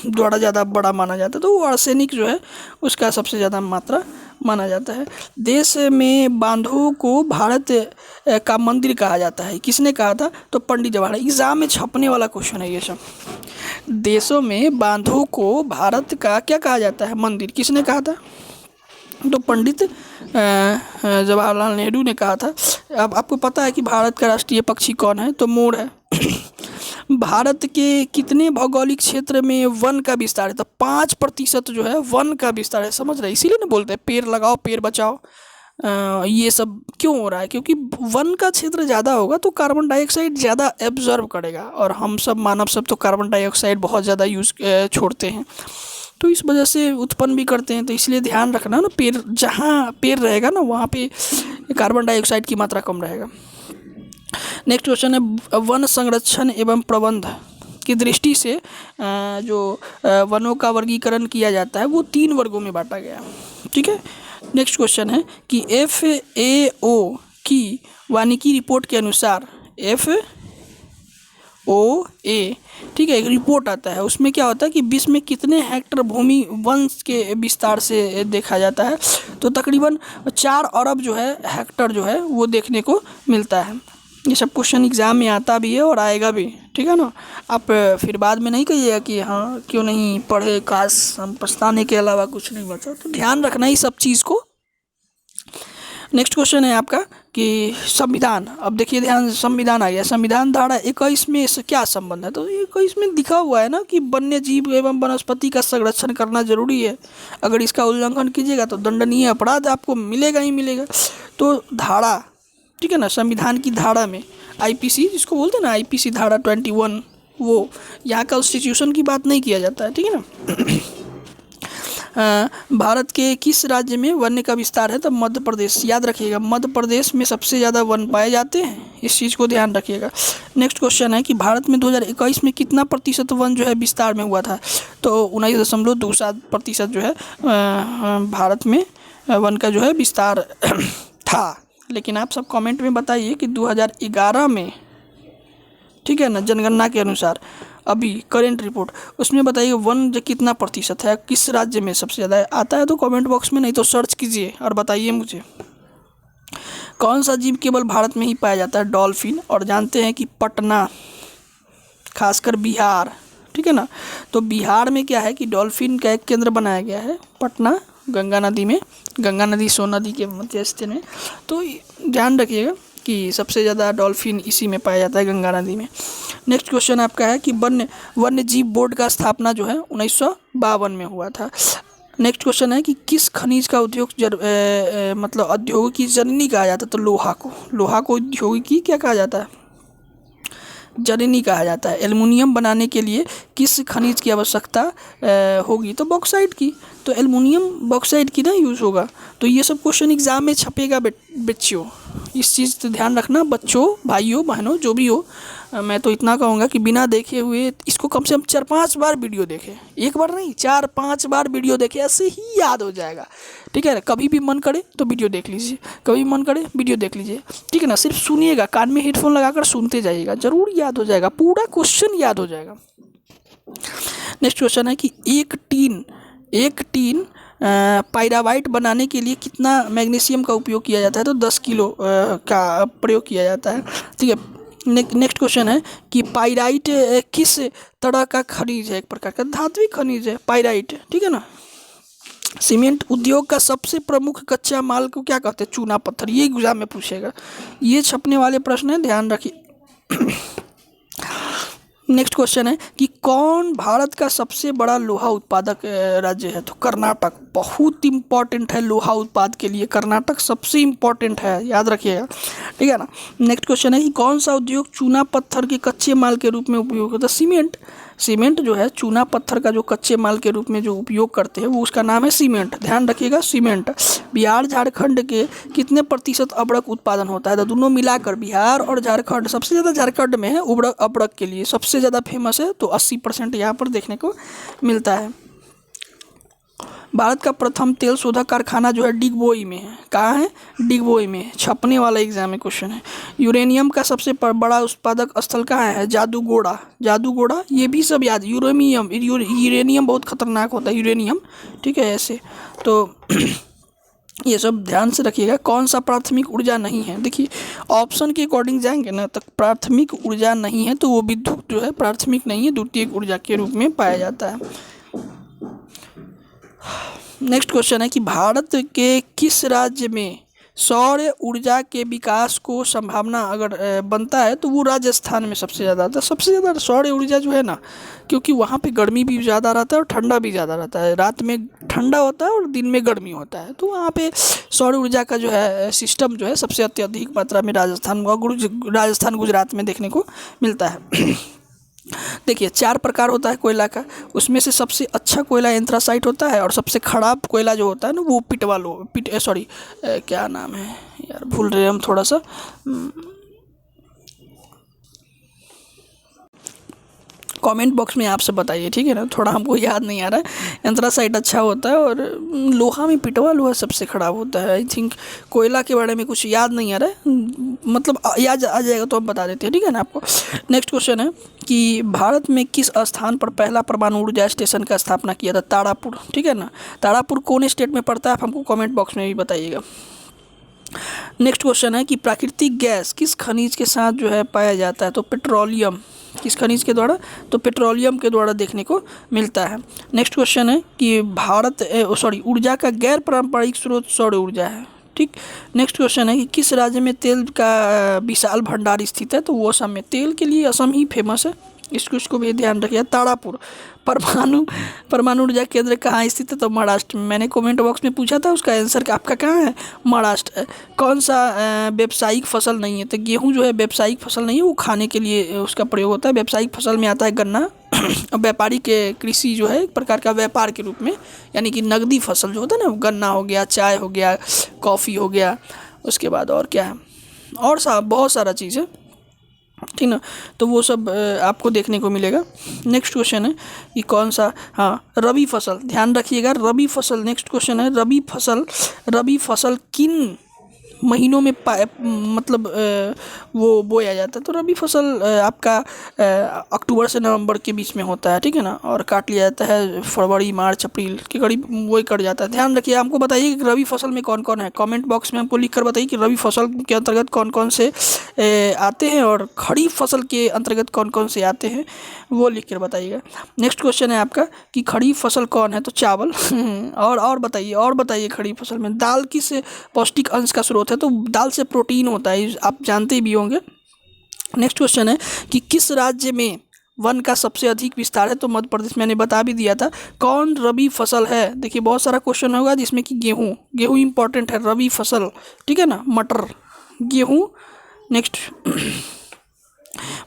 द्वारा ज़्यादा बड़ा माना जाता है? तो वो आर्सेनिक जो है उसका सबसे ज़्यादा मात्रा माना जाता है। देश में बांधों को भारत का मंदिर कहा जाता है, किसने कहा था? तो पंडित जवाहरलाल। एग्जाम में छपने वाला क्वेश्चन है ये सब। देशों में बांधों को भारत का क्या कहा जाता है? मंदिर, किसने कहा था? तो पंडित जवाहरलाल नेहरू ने कहा था। अब आपको पता है कि भारत का राष्ट्रीय पक्षी कौन है? तो मोर है। भारत के कितने भौगोलिक क्षेत्र में वन का विस्तार है? तो 5% जो है वन का विस्तार है, समझ रहे हैं? इसीलिए ना बोलते हैं पेड़ लगाओ पेड़ बचाओ। ये सब क्यों हो रहा है? क्योंकि वन का क्षेत्र ज़्यादा होगा तो कार्बन डाइऑक्साइड ज़्यादा एब्जॉर्ब करेगा, और हम सब मानव सब तो कार्बन डाइऑक्साइड बहुत ज़्यादा छोड़ते हैं, तो इस वजह से उत्पन्न भी करते हैं। तो इसलिए ध्यान रखना ना, पेड़ जहाँ पेड़ रहेगा ना वहाँ पे कार्बन डाइऑक्साइड की मात्रा कम रहेगा। नेक्स्ट क्वेश्चन है वन संरक्षण एवं प्रबंध की दृष्टि से जो वनों का वर्गीकरण किया जाता है वो 3 वर्गों में बांटा गया, ठीक है। नेक्स्ट क्वेश्चन है कि FAO की वानिकी रिपोर्ट के अनुसार FOA, ठीक है, एक रिपोर्ट आता है, उसमें क्या होता है कि विश्व में कितने हेक्टर भूमि वन के विस्तार से देखा जाता है? तो तकरीबन 4 अरब जो है हेक्टर जो है वो देखने को मिलता है। ये सब क्वेश्चन एग्जाम में आता भी है और आएगा भी, ठीक है ना। आप फिर बाद में नहीं कहिएगा कि हाँ क्यों नहीं पढ़े, काश हम पछताने के अलावा कुछ नहीं बचा। तो ध्यान रखना ही सब चीज़ को। नेक्स्ट क्वेश्चन है आपका कि संविधान। अब देखिए ध्यान, संविधान आ गया। संविधान धारा 21 में क्या संबंध है? तो 21 में लिखा हुआ है ना कि वन्य जीव एवं वनस्पति का संरक्षण करना जरूरी है। अगर इसका उल्लंघन कीजिएगा तो दंडनीय अपराध आपको मिलेगा ही मिलेगा। तो धारा, ठीक है ना, संविधान की धारा में IPC जिसको बोलते हैं ना, IPC धारा 21, वो यहाँ कॉन्स्टिट्यूशन की बात नहीं किया जाता है, ठीक है ना। भारत के किस राज्य में वन्य का विस्तार है? तो मध्य प्रदेश। याद रखिएगा मध्य प्रदेश में सबसे ज़्यादा वन पाए जाते हैं, इस चीज़ को ध्यान रखिएगा। नेक्स्ट क्वेश्चन है कि भारत में 2021 में कितना प्रतिशत वन जो है विस्तार में हुआ था? तो 19.27% जो है भारत में वन का जो है विस्तार था। लेकिन आप सब कमेंट में बताइए कि 2011 में, ठीक है ना, जनगणना के अनुसार अभी करेंट रिपोर्ट, उसमें बताइए वन जो कितना प्रतिशत है, किस राज्य में सबसे ज़्यादा है? आता है तो कमेंट बॉक्स में, नहीं तो सर्च कीजिए और बताइए मुझे। कौन सा जीव केवल भारत में ही पाया जाता है? डॉल्फिन। और जानते हैं कि पटना, खासकर बिहार, ठीक है ना, तो बिहार में क्या है कि डॉल्फिन का एक केंद्र बनाया गया है, पटना, गंगा नदी में, गंगा नदी सोन नदी के मध्य स्थित में। तो ध्यान रखिएगा कि सबसे ज़्यादा डॉल्फिन इसी में पाया जाता है, गंगा नदी में। नेक्स्ट क्वेश्चन आपका है कि वन्य जीव बोर्ड का स्थापना जो है 1952 में हुआ था। नेक्स्ट क्वेश्चन है कि किस खनिज का उद्योग मतलब औद्योगिक जननी कहा जाता है? तो लोहा को औद्योगिकी क्या कहा जाता है? जननी कहा जाता है। एल्युमिनियम बनाने के लिए किस खनिज की आवश्यकता होगी? तो बॉक्साइट की। तो एल्युमिनियम बॉक्साइट की ना यूज़ होगा। तो ये सब क्वेश्चन एग्जाम में छपेगा बच्चियों, इस चीज़ से ध्यान रखना बच्चों, भाइयों बहनों, जो भी हो। मैं तो इतना कहूँगा कि बिना देखे हुए इसको कम से कम 4-5 बार वीडियो देखें, एक बार नहीं 4-5 बार वीडियो देखें, ऐसे ही याद हो जाएगा। ठीक है ना, कभी भी मन करे तो वीडियो देख लीजिए, कभी मन करे वीडियो देख लीजिए। ठीक है ना, सिर्फ सुनिएगा, कान में हेडफोन लगाकर सुनते जाइएगा, ज़रूर याद हो जाएगा, पूरा क्वेश्चन याद हो जाएगा। नेक्स्ट क्वेश्चन है कि एक टीन पाइरावाइट बनाने के लिए कितना मैग्नीशियम का उपयोग किया जाता है? तो 10 किलो का प्रयोग किया जाता है। ठीक है। नेक्स्ट क्वेश्चन है कि पाइराइट किस तरह का खनिज है? एक प्रकार का धात्विक खनिज है पाइराइट। ठीक है ना। सीमेंट उद्योग का सबसे प्रमुख कच्चा माल को क्या कहते हैं? चूना पत्थर। ये एग्जाम में पूछेगा, ये छपने वाले प्रश्न है, ध्यान रखिए। नेक्स्ट क्वेश्चन है कि कौन भारत का सबसे बड़ा लोहा उत्पादक राज्य है? तो कर्नाटक। बहुत इंपॉर्टेंट है लोहा उत्पाद के लिए, कर्नाटक सबसे इंपॉर्टेंट है, याद रखिएगा। ठीक है ना। नेक्स्ट क्वेश्चन है कि कौन सा उद्योग चूना पत्थर के कच्चे माल के रूप में उपयोग होता है? सीमेंट। सीमेंट जो है चूना पत्थर का जो कच्चे माल के रूप में जो उपयोग करते हैं वो उसका नाम है सीमेंट, ध्यान रखिएगा, सीमेंट। बिहार झारखंड के कितने प्रतिशत अबड़क उत्पादन होता है? तो दोनों मिलाकर बिहार और झारखंड, सबसे ज़्यादा झारखंड में है अबड़क के लिए सबसे ज़्यादा फेमस है, तो 80% यहाँ पर देखने को मिलता है। भारत का प्रथम तेल शोधक कारखाना जो है डिगबोई में है। कहाँ है? डिगबोई में। छपने वाला एग्जाम में क्वेश्चन है। यूरेनियम का सबसे बड़ा उत्पादक स्थल कहाँ है? जादूगोड़ा। जादूगोड़ा, ये भी सब याद। यूरेनियम बहुत खतरनाक होता है, यूरेनियम। ठीक है, ऐसे तो ये सब ध्यान से रखिएगा। कौन सा प्राथमिक ऊर्जा नहीं है? देखिए ऑप्शन के अकॉर्डिंग जाएंगे ना, तो प्राथमिक ऊर्जा नहीं है तो वो विद्युत जो है प्राथमिक नहीं है, द्वितीयक ऊर्जा के रूप में पाया जाता है। नेक्स्ट क्वेश्चन है कि भारत के किस राज्य में सौर ऊर्जा के विकास को संभावना अगर बनता है तो वो राजस्थान में सबसे ज़्यादा आता है। सबसे ज़्यादा सौर ऊर्जा जो है ना, क्योंकि वहाँ पे गर्मी भी ज़्यादा रहता है और ठंडा भी ज़्यादा रहता है, रात में ठंडा होता है और दिन में गर्मी होता है, तो वहाँ पे सौर ऊर्जा का जो है सिस्टम जो है सबसे अत्यधिक मात्रा में राजस्थान गुजरात में देखने को मिलता है। देखिए 4 प्रकार होता है कोयला का, उसमें से सबसे अच्छा कोयला एंथ्रासाइट होता है और सबसे खराब कोयला जो होता है ना वो क्या नाम है यार, भूल रहे हम थोड़ा सा। कमेंट बॉक्स में आपसे बताइए, ठीक है ना, थोड़ा हमको याद नहीं आ रहा है। एंथ्रासाइट अच्छा होता है और लोहा में पिटवा लोहा सबसे खराब होता है। आई थिंक कोयला के बारे में कुछ याद नहीं आ रहा है, मतलब याद आ जाएगा तो हम बता देते हैं, ठीक है ना आपको। नेक्स्ट क्वेश्चन है कि भारत में किस स्थान पर पहला परमाणु ऊर्जा स्टेशन का स्थापना किया था? तारापुर। ठीक है ना। तारापुर कौन स्टेट में पड़ता है आप हमको कमेंट बॉक्स में भी बताइएगा। नेक्स्ट क्वेश्चन है कि प्राकृतिक गैस किस खनिज के साथ जो है पाया जाता है? तो पेट्रोलियम। किस खनिज के द्वारा? तो पेट्रोलियम के द्वारा देखने को मिलता है। नेक्स्ट क्वेश्चन है कि ऊर्जा का गैर पारंपरिक स्रोत सौर ऊर्जा है। ठीक। नेक्स्ट क्वेश्चन है कि किस राज्य में तेल का विशाल भंडार स्थित है? तो वो असम में। तेल के लिए असम ही फेमस है, इसको भी ध्यान रखिए। तारापुर परमाणु ऊर्जा केंद्र कहाँ स्थित है? तो महाराष्ट्र में। मैंने कमेंट बॉक्स में पूछा था, उसका आंसर आपका कहाँ है? महाराष्ट्र। कौन सा व्यावसायिक फसल नहीं है? तो गेहूँ जो है व्यावसायिक फसल नहीं है, वो खाने के लिए उसका प्रयोग होता है। व्यावसायिक फसल में आता है गन्ना। व्यापारी के कृषि जो है एक प्रकार का व्यापार के रूप में, यानी कि नगदी फसल जो होता है ना, गन्ना हो गया, चाय हो गया, कॉफ़ी हो गया, उसके बाद और क्या है, और बहुत सारा चीज़ है, ठीक ना, तो वो सब आपको देखने को मिलेगा। नेक्स्ट क्वेश्चन है कि कौन सा, रबी फसल, ध्यान रखिएगा, रबी फसल। नेक्स्ट क्वेश्चन है रबी फसल किन महीनों में मतलब वो बोया जाता है? तो रबी फसल आपका अक्टूबर से नवंबर के बीच में होता है, ठीक है ना, और काट लिया जाता है फरवरी मार्च अप्रैल के करीब, वही कट जाता है। ध्यान रखिए, हमको बताइए कि रबी फसल में कौन कौन है, कमेंट बॉक्स में हमको लिख कर बताइए कि रबी फसल के अंतर्गत कौन कौन से आते हैं और खरीफ फसल के अंतर्गत कौन कौन से आते हैं, वो लिख कर बताइएगा। नेक्स्ट क्वेश्चन है आपका कि खरीफ फसल कौन है? तो चावल। और बताइए खरीफ फसल में दाल किस पौष्टिक अंश का स्रोत है? तो दाल से प्रोटीन होता है, आप जानते भी होंगे। नेक्स्ट क्वेश्चन है कि किस राज्य में वन का सबसे अधिक विस्तार है? तो मध्य प्रदेश, मैंने बता भी दिया था। कौन रबी फसल है? देखिए बहुत सारा क्वेश्चन होगा जिसमें कि गेहूँ इंपॉर्टेंट है, रबी फसल, ठीक है ना, मटर, गेहूँ। नेक्स्ट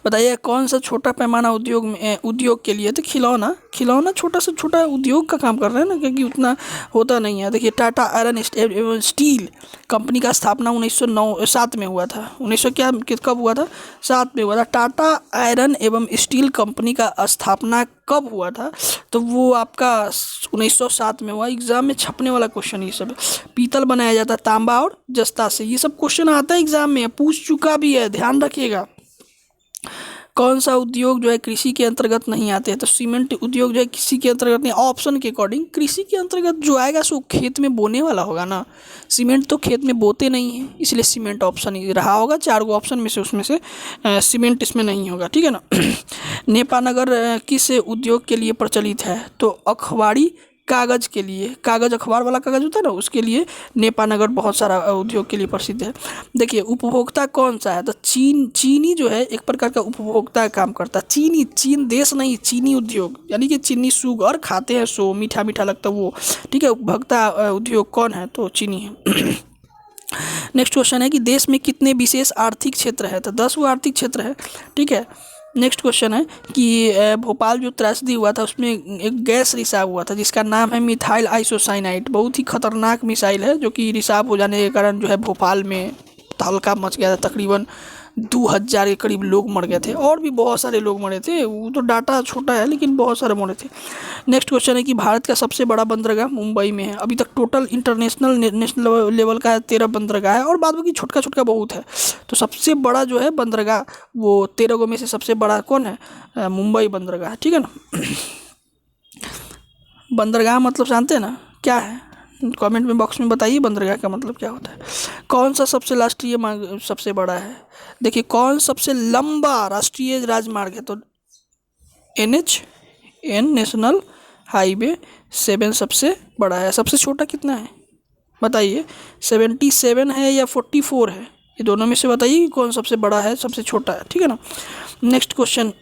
बताइए कौन सा छोटा पैमाना उद्योग के लिए, तो खिलौना खिलौना छोटा से छोटा उद्योग का काम कर रहे हैं ना, क्योंकि उतना होता नहीं है। देखिए टाटा आयरन एवं स्टील कंपनी का स्थापना 1907 में हुआ था। 1900 क्या कब हुआ था? 7 में हुआ था। टाटा आयरन एवं स्टील कंपनी का स्थापना कब हुआ था? तो वो आपका 1907 में हुआ। एग्जाम में छपने वाला क्वेश्चन ये सब है। पीतल बनाया जाता है तांबा और जस्ता से, ये सब क्वेश्चन आता है एग्जाम में, पूछ चुका भी है, ध्यान रखिएगा। कौन सा उद्योग जो है कृषि के अंतर्गत नहीं आते हैं? तो सीमेंट उद्योग जो है कृषि के अंतर्गत नहीं। ऑप्शन के अकॉर्डिंग कृषि के अंतर्गत जो आएगा सो खेत में बोने वाला होगा ना, सीमेंट तो खेत में बोते नहीं है, इसलिए सीमेंट ऑप्शन ही रहा होगा। 4 गो ऑप्शन में से उसमें से सीमेंट इसमें नहीं होगा, ठीक है ना। नेपानगर किस उद्योग के लिए प्रचलित है? तो अखबारी कागज़ के लिए, कागज़ अखबार वाला कागज़ होता है ना, उसके लिए नेपानगर बहुत सारा उद्योग के लिए प्रसिद्ध है। देखिए उपभोक्ता कौन सा है? तो चीनी जो है एक प्रकार का उपभोक्ता का काम करता है। चीन देश नहीं, चीनी उद्योग, यानी कि चीनी शुगर खाते हैं सो मीठा मीठा लगता है वो, ठीक है। उपभोक्ता उद्योग कौन है? तो चीनी है। नेक्स्ट क्वेश्चन है कि देश में कितने विशेष आर्थिक क्षेत्र है? तो 10 वो आर्थिक क्षेत्र है, ठीक है। नेक्स्ट क्वेश्चन है कि भोपाल जो त्रासदी हुआ था उसमें एक गैस रिसाव हुआ था जिसका नाम है मिथाइल आइसोसाइनाइड। बहुत ही खतरनाक मिसाइल है जो कि रिसाव हो जाने के कारण जो है भोपाल में तहलका मच गया था। तकरीबन 2000 के करीब लोग मर गए थे, और भी बहुत सारे लोग मरे थे। वो तो डाटा छोटा है लेकिन बहुत सारे मरे थे। नेक्स्ट क्वेश्चन है कि भारत का सबसे बड़ा बंदरगाह मुंबई में है। अभी तक टोटल इंटरनेशनल नेशनल लेवल का है 13 बंदरगाह है, और बाद बाकी छोटका छोटका बहुत है। तो सबसे बड़ा जो है बंदरगाह वो 13 गो में से सबसे बड़ा कौन है? मुंबई बंदरगाह, ठीक है ना। बंदरगाह मतलब जानते हैं ना क्या है? कमेंट में बॉक्स में बताइए बंदरगाह का मतलब क्या होता है। कौन सा सबसे राष्ट्रीय मार्ग सबसे बड़ा है? देखिए कौन सबसे लंबा राष्ट्रीय राजमार्ग है? तो NHN नेशनल हाईवे 7 सबसे बड़ा है। सबसे छोटा कितना है बताइए? 77 है या 44 है? ये दोनों में से बताइए कि कौन सबसे बड़ा है सबसे छोटा है, ठीक है ना। नेक्स्ट क्वेश्चन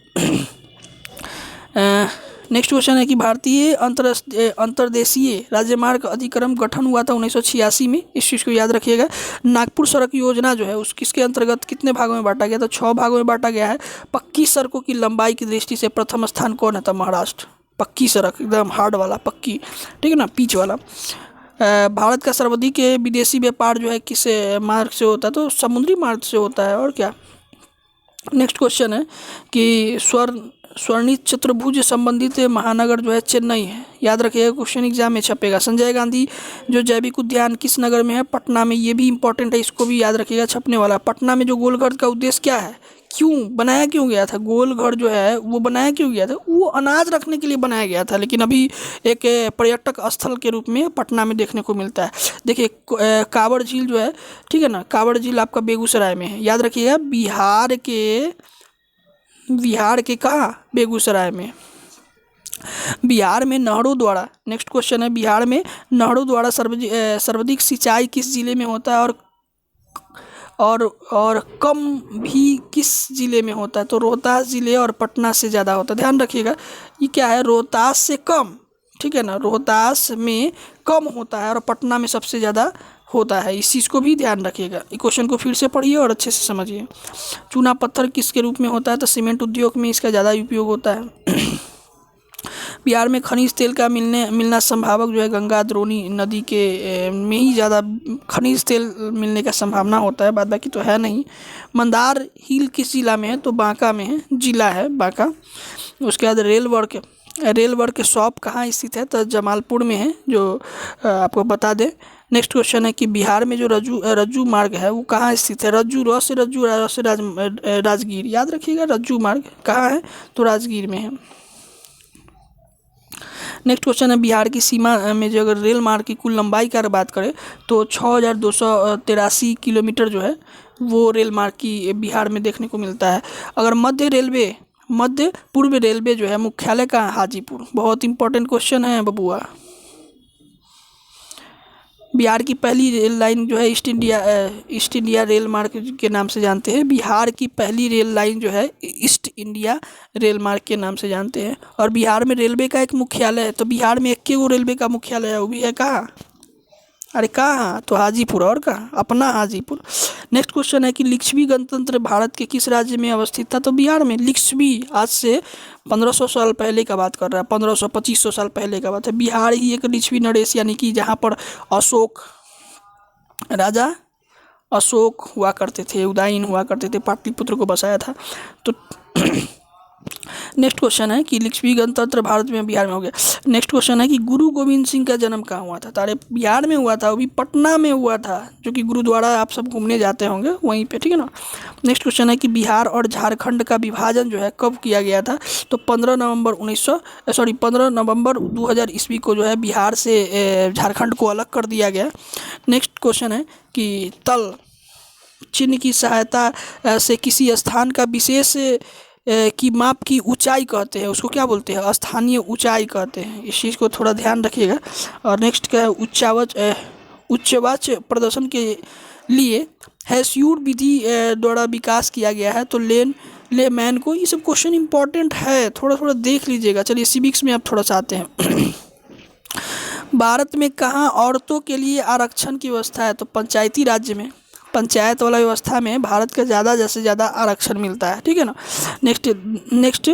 है कि भारतीय अंतर्देशीय राजमार्ग अधिक्रम गठन हुआ था 1986 में। इस चीज़ को याद रखिएगा। नागपुर सड़क योजना जो है उस किसके अंतर्गत कितने भागों में बांटा गया? तो 6 भागों में बांटा गया है। पक्की सड़कों की लंबाई की दृष्टि से प्रथम स्थान कौन है? तो महाराष्ट्र। पक्की सड़क एकदम हार्ड वाला पक्की, ठीक है ना, पिच वाला। भारत का सर्वाधिक विदेशी व्यापार जो है किस मार्ग से होता है? तो समुद्री मार्ग से होता है, और क्या। नेक्स्ट क्वेश्चन है कि स्वर्णित चतुर्भुज संबंधित महानगर जो है चेन्नई है। याद रखिएगा, क्वेश्चन एग्जाम में छपेगा। संजय गांधी जो जैविक उद्यान किस नगर में है? पटना में। ये भी इंपॉर्टेंट है, इसको भी याद रखिएगा, छपने वाला। पटना में जो गोलघर का उद्देश्य क्या है? क्यों बनाया क्यों गया था? गोलघर जो है वो बनाया क्यों गया था? वो अनाज रखने के लिए बनाया गया था, लेकिन अभी एक पर्यटक स्थल के रूप में पटना में देखने को मिलता है। देखिए कांवड़ झील जो है, ठीक है ना, कांवड़ झील आपका बेगूसराय में है। याद रखिएगा बिहार के कहाँ? बेगूसराय में। बिहार में नहरों द्वारा, नेक्स्ट क्वेश्चन है, बिहार में नहरों द्वारा सर्वाधिक सिंचाई किस जिले में होता है और कम भी किस जिले में होता है? तो रोहतास जिले और पटना से ज़्यादा होता है। ध्यान रखिएगा, ये क्या है? रोहतास से कम, ठीक है ना, रोहतास में कम होता है और पटना में सबसे ज़्यादा होता है। इस चीज़ को भी ध्यान रखिएगा। क्वेश्चन को फिर से पढ़िए और अच्छे से समझिए। चूना पत्थर किसके रूप में होता है? तो सीमेंट उद्योग में इसका ज़्यादा उपयोग होता है। बिहार में खनिज तेल का मिलना संभावक जो है गंगा द्रोणी नदी के में ही ज़्यादा खनिज तेल मिलने का संभावना होता है, बाद बाकी तो है नहीं। मंदार हिल किस जिला में है? तो बांका में है, जिला है बांका। उसके बाद रेल वर्क शॉप कहाँ स्थित है? तो जमालपुर में है, जो आपको बता दें। नेक्स्ट क्वेश्चन है कि बिहार में जो रज्जू मार्ग है वो कहाँ स्थित है? रज्जू राजगीर। याद रखिएगा, रज्जू मार्ग कहाँ है? तो राजगीर में है। नेक्स्ट क्वेश्चन है बिहार की सीमा में जो अगर रेल मार्ग की कुल लंबाई की अगर बात करें तो 6283 किलोमीटर जो है वो रेल मार्ग की बिहार में देखने को मिलता है। अगर मध्य पूर्व रेलवे जो है मुख्यालय का हाजीपुर। बहुत इंपॉर्टेंट क्वेश्चन है बबुआ। बिहार की पहली रेल लाइन जो है ईस्ट इंडिया रेल मार्ग के नाम से जानते हैं। बिहार की पहली रेल लाइन जो है ईस्ट इंडिया रेल मार्ग के नाम से जानते हैं। और बिहार में रेलवे का एक मुख्यालय है। तो बिहार में 1 गो रेलवे का मुख्यालय है, वो भी है कहाँ? अरे कहाँ? तो हाजीपुर। और कहाँ? अपना हाजीपुर। नेक्स्ट क्वेश्चन है कि लिच्छवी गणतंत्र भारत के किस राज्य में अवस्थित था? तो बिहार में। लिच्छवी आज से 1500 साल पहले का बात कर रहा है, 1500-2500 साल पहले का बात है। बिहार ही एक लिच्छवी नरेश, यानी कि जहाँ पर अशोक राजा अशोक हुआ करते थे, उदयन हुआ करते थे, पाटलिपुत्र को बसाया था। तो नेक्स्ट क्वेश्चन है कि लिच्छवी गणतंत्र भारत में बिहार में हो गया। नेक्स्ट क्वेश्चन है कि गुरु गोविंद सिंह का जन्म कहाँ हुआ था? तारे बिहार में हुआ था, वो भी पटना में हुआ था, जो कि गुरुद्वारा आप सब घूमने जाते होंगे वहीं पे, ठीक है ना। नेक्स्ट क्वेश्चन है कि बिहार और झारखंड का विभाजन जो है कब किया गया था? तो 15 नवंबर 2000 ईस्वी को जो है बिहार से झारखंड को अलग कर दिया गया। नेक्स्ट क्वेश्चन है कि तल चिन्ह की सहायता से किसी स्थान का विशेष की माप की ऊंचाई कहते हैं, उसको क्या बोलते हैं? स्थानीय ऊंचाई कहते हैं। इस चीज़ को थोड़ा ध्यान रखिएगा। और नेक्स्ट क्या है? उच्चवाच प्रदर्शन के लिए हेस्यूट विधि द्वारा विकास किया गया है। तो लेमैन को, ये सब क्वेश्चन इंपॉर्टेंट है, थोड़ा थोड़ा देख लीजिएगा। चलिए सिविक्स में आप थोड़ा सा आते हैं। भारत में कहाँ औरतों के लिए आरक्षण की व्यवस्था है? तो पंचायती राज्य में, पंचायत वाला व्यवस्था में भारत का ज़्यादा से ज़्यादा आरक्षण मिलता है, ठीक है ना। नेक्स्ट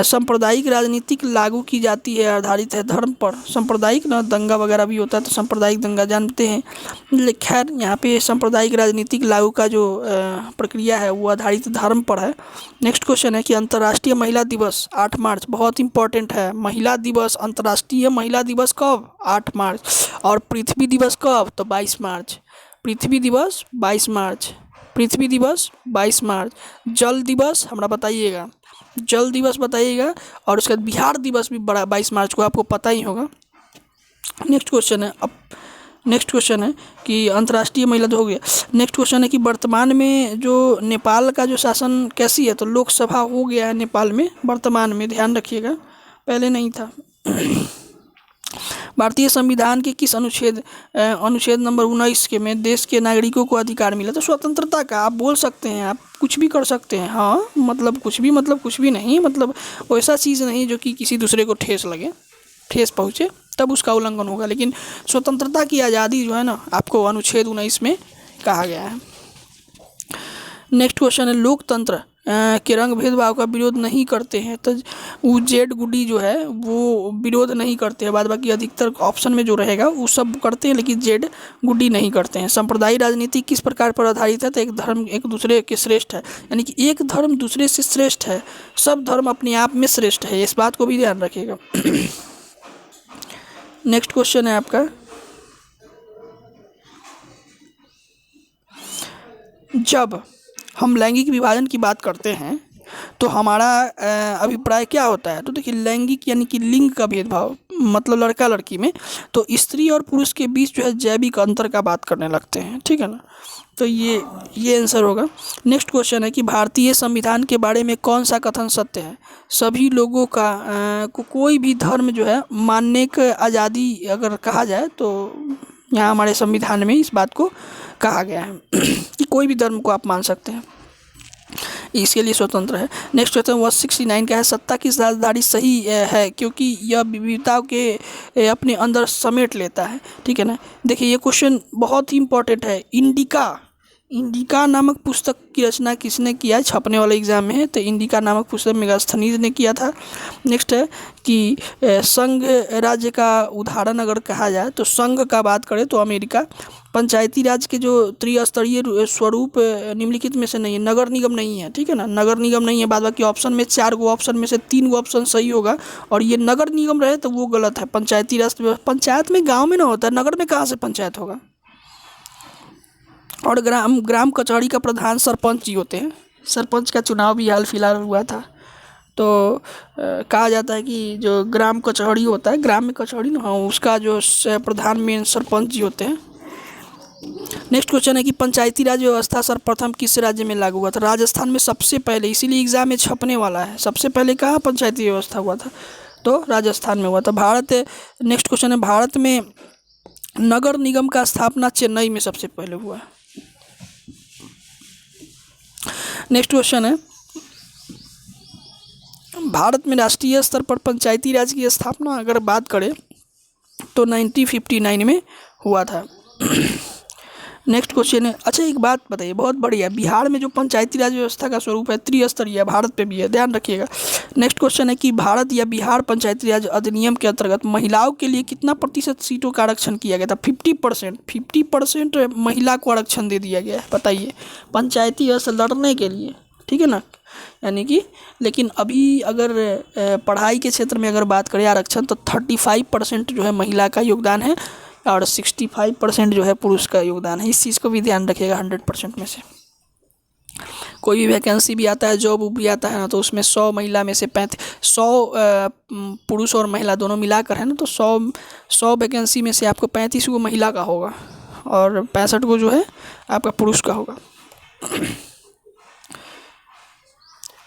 सांप्रदायिक राजनीतिक लागू की जाती है, आधारित है धर्म पर। सांप्रदायिक ना दंगा वगैरह भी होता है, तो सांप्रदायिक दंगा जानते हैं। खैर यहाँ पे सांप्रदायिक राजनीतिक लागू का जो प्रक्रिया है वो आधारित धर्म पर है। नेक्स्ट क्वेश्चन है कि अंतर्राष्ट्रीय महिला दिवस 8 मार्च, बहुत इंपॉर्टेंट है। महिला दिवस, अंतर्राष्ट्रीय महिला दिवस कब? 8 मार्च। और पृथ्वी दिवस कब? तो 22 मार्च। पृथ्वी दिवस 22 मार्च, पृथ्वी दिवस 22 मार्च। जल दिवस हमरा बताइएगा, जल दिवस बताइएगा। और उसके बाद बिहार दिवस भी 22 मार्च को, आपको पता ही होगा। नेक्स्ट क्वेश्चन है कि अंतर्राष्ट्रीय महिला तो हो गया। नेक्स्ट क्वेश्चन है कि वर्तमान में जो नेपाल का जो शासन कैसी है? तो लोकसभा हो गया है नेपाल में वर्तमान में, ध्यान रखिएगा, पहले नहीं था। भारतीय संविधान के किस अनुच्छेद नंबर 19 के में देश के नागरिकों को अधिकार मिला? तो स्वतंत्रता का। आप बोल सकते हैं, आप कुछ भी कर सकते हैं, हाँ, मतलब कुछ भी नहीं, मतलब वैसा चीज़ नहीं जो कि किसी दूसरे को ठेस लगे, ठेस पहुँचे, तब उसका उल्लंघन होगा। लेकिन स्वतंत्रता की आज़ादी जो है ना, आपको अनुच्छेद 19 में कहा गया है। नेक्स्ट क्वेश्चन है लोकतंत्र के रंग भेदभाव का विरोध नहीं करते हैं। तो वो जेड गुडी जो है वो विरोध नहीं करते हैं, बाद बाकी अधिकतर ऑप्शन में जो रहेगा वो सब करते हैं, लेकिन जेड गुडी नहीं करते हैं। सांप्रदायिक राजनीति किस प्रकार पर आधारित है? तो एक धर्म एक दूसरे के श्रेष्ठ है, यानी कि एक धर्म दूसरे से श्रेष्ठ है, सब धर्म अपने आप में श्रेष्ठ है, इस बात को भी ध्यान रखिएगा। नेक्स्ट क्वेश्चन है आपका, जब हम लैंगिक विभाजन की बात करते हैं तो हमारा अभिप्राय क्या होता है? तो देखिए, लैंगिक यानी कि लिंग का भेदभाव, मतलब लड़का लड़की में, तो स्त्री और पुरुष के बीच जो है जैविक अंतर का बात करने लगते हैं, ठीक है ना। तो ये आंसर होगा। नेक्स्ट क्वेश्चन है कि भारतीय संविधान के बारे में कौन सा कथन सत्य है? सभी लोगों का को कोई भी धर्म जो है मानने की आज़ादी अगर कहा जाए तो यहाँ हमारे संविधान में इस बात को कहा गया है कि कोई भी धर्म को आप मान सकते हैं, इसके लिए स्वतंत्र है। नेक्स्ट क्वेश्चन 169 का है, सत्ता की साझेदारी सही है क्योंकि यह विविधताओं के अपने अंदर समेट लेता है, ठीक है ना। देखिए ये क्वेश्चन बहुत ही इंपॉर्टेंट है। इंडिका नामक पुस्तक की रचना किसने किया है? छपने वाले एग्जाम में है, तो इंडिका नामक पुस्तक मेगास्थनीज ने किया था। नेक्स्ट है कि संघ राज्य का उदाहरण अगर कहा जाए तो संघ का बात करें तो अमेरिका। पंचायती राज के जो त्रिस्तरीय स्वरूप निम्नलिखित में से नहीं है, नगर निगम नहीं है, ठीक है ना, नगर निगम नहीं है। बाद बाकी ऑप्शन में 4 गो ऑप्शन में से 3 गो ऑप्शन सही होगा, और ये नगर निगम रहे तो वो गलत है। पंचायती राज पंचायत में गाँव में ना होता है, नगर में कहाँ से पंचायत होगा। और ग्राम कचहरी का प्रधान सरपंच जी होते हैं। सरपंच का चुनाव भी हाल फिलहाल हुआ था, तो कहा जाता है कि जो ग्राम कचहरी होता है, ग्राम में कचहरी ना हो, उसका जो प्रधान मेन सरपंच जी होते हैं। नेक्स्ट क्वेश्चन है कि पंचायती राज व्यवस्था सर्वप्रथम किस राज्य में लागू हुआ था? राजस्थान में सबसे पहले, इसीलिए एग्जाम में छपने वाला है। सबसे पहले कहाँ पंचायती व्यवस्था हुआ था? तो राजस्थान में हुआ था। नेक्स्ट क्वेश्चन है, भारत में नगर निगम का स्थापना चेन्नई में सबसे पहले हुआ है। नेक्स्ट क्वेश्चन है, भारत में राष्ट्रीय स्तर पर पंचायती राज की स्थापना अगर बात करें तो 1959 में हुआ था। नेक्स्ट क्वेश्चन है, अच्छा एक बात बताइए, बहुत बढ़िया, बिहार में जो पंचायती राज व्यवस्था का स्वरूप है त्रिस्तरीय, भारत पे भी है, ध्यान रखिएगा। नेक्स्ट क्वेश्चन है कि भारत या बिहार पंचायती राज अधिनियम के अंतर्गत महिलाओं के लिए कितना प्रतिशत सीटों का आरक्षण किया गया था? 50%। 50% महिला को आरक्षण दे दिया गया है, बताइए, पंचायती राज से लड़ने के लिए, ठीक है ना। यानी कि लेकिन अभी अगर पढ़ाई के क्षेत्र में अगर बात करें आरक्षण, तो 35% जो है महिला का योगदान है और 65% जो है पुरुष का योगदान है। इस चीज़ को भी ध्यान रखिएगा। 100% में से कोई भी वैकेंसी भी आता है, जॉब भी आता है ना, तो उसमें 100 महिला में से 100 पुरुष और महिला दोनों मिलाकर है ना, तो 100 वैकेंसी में से आपको 35 को महिला का होगा और 65 को जो है आपका पुरुष का होगा।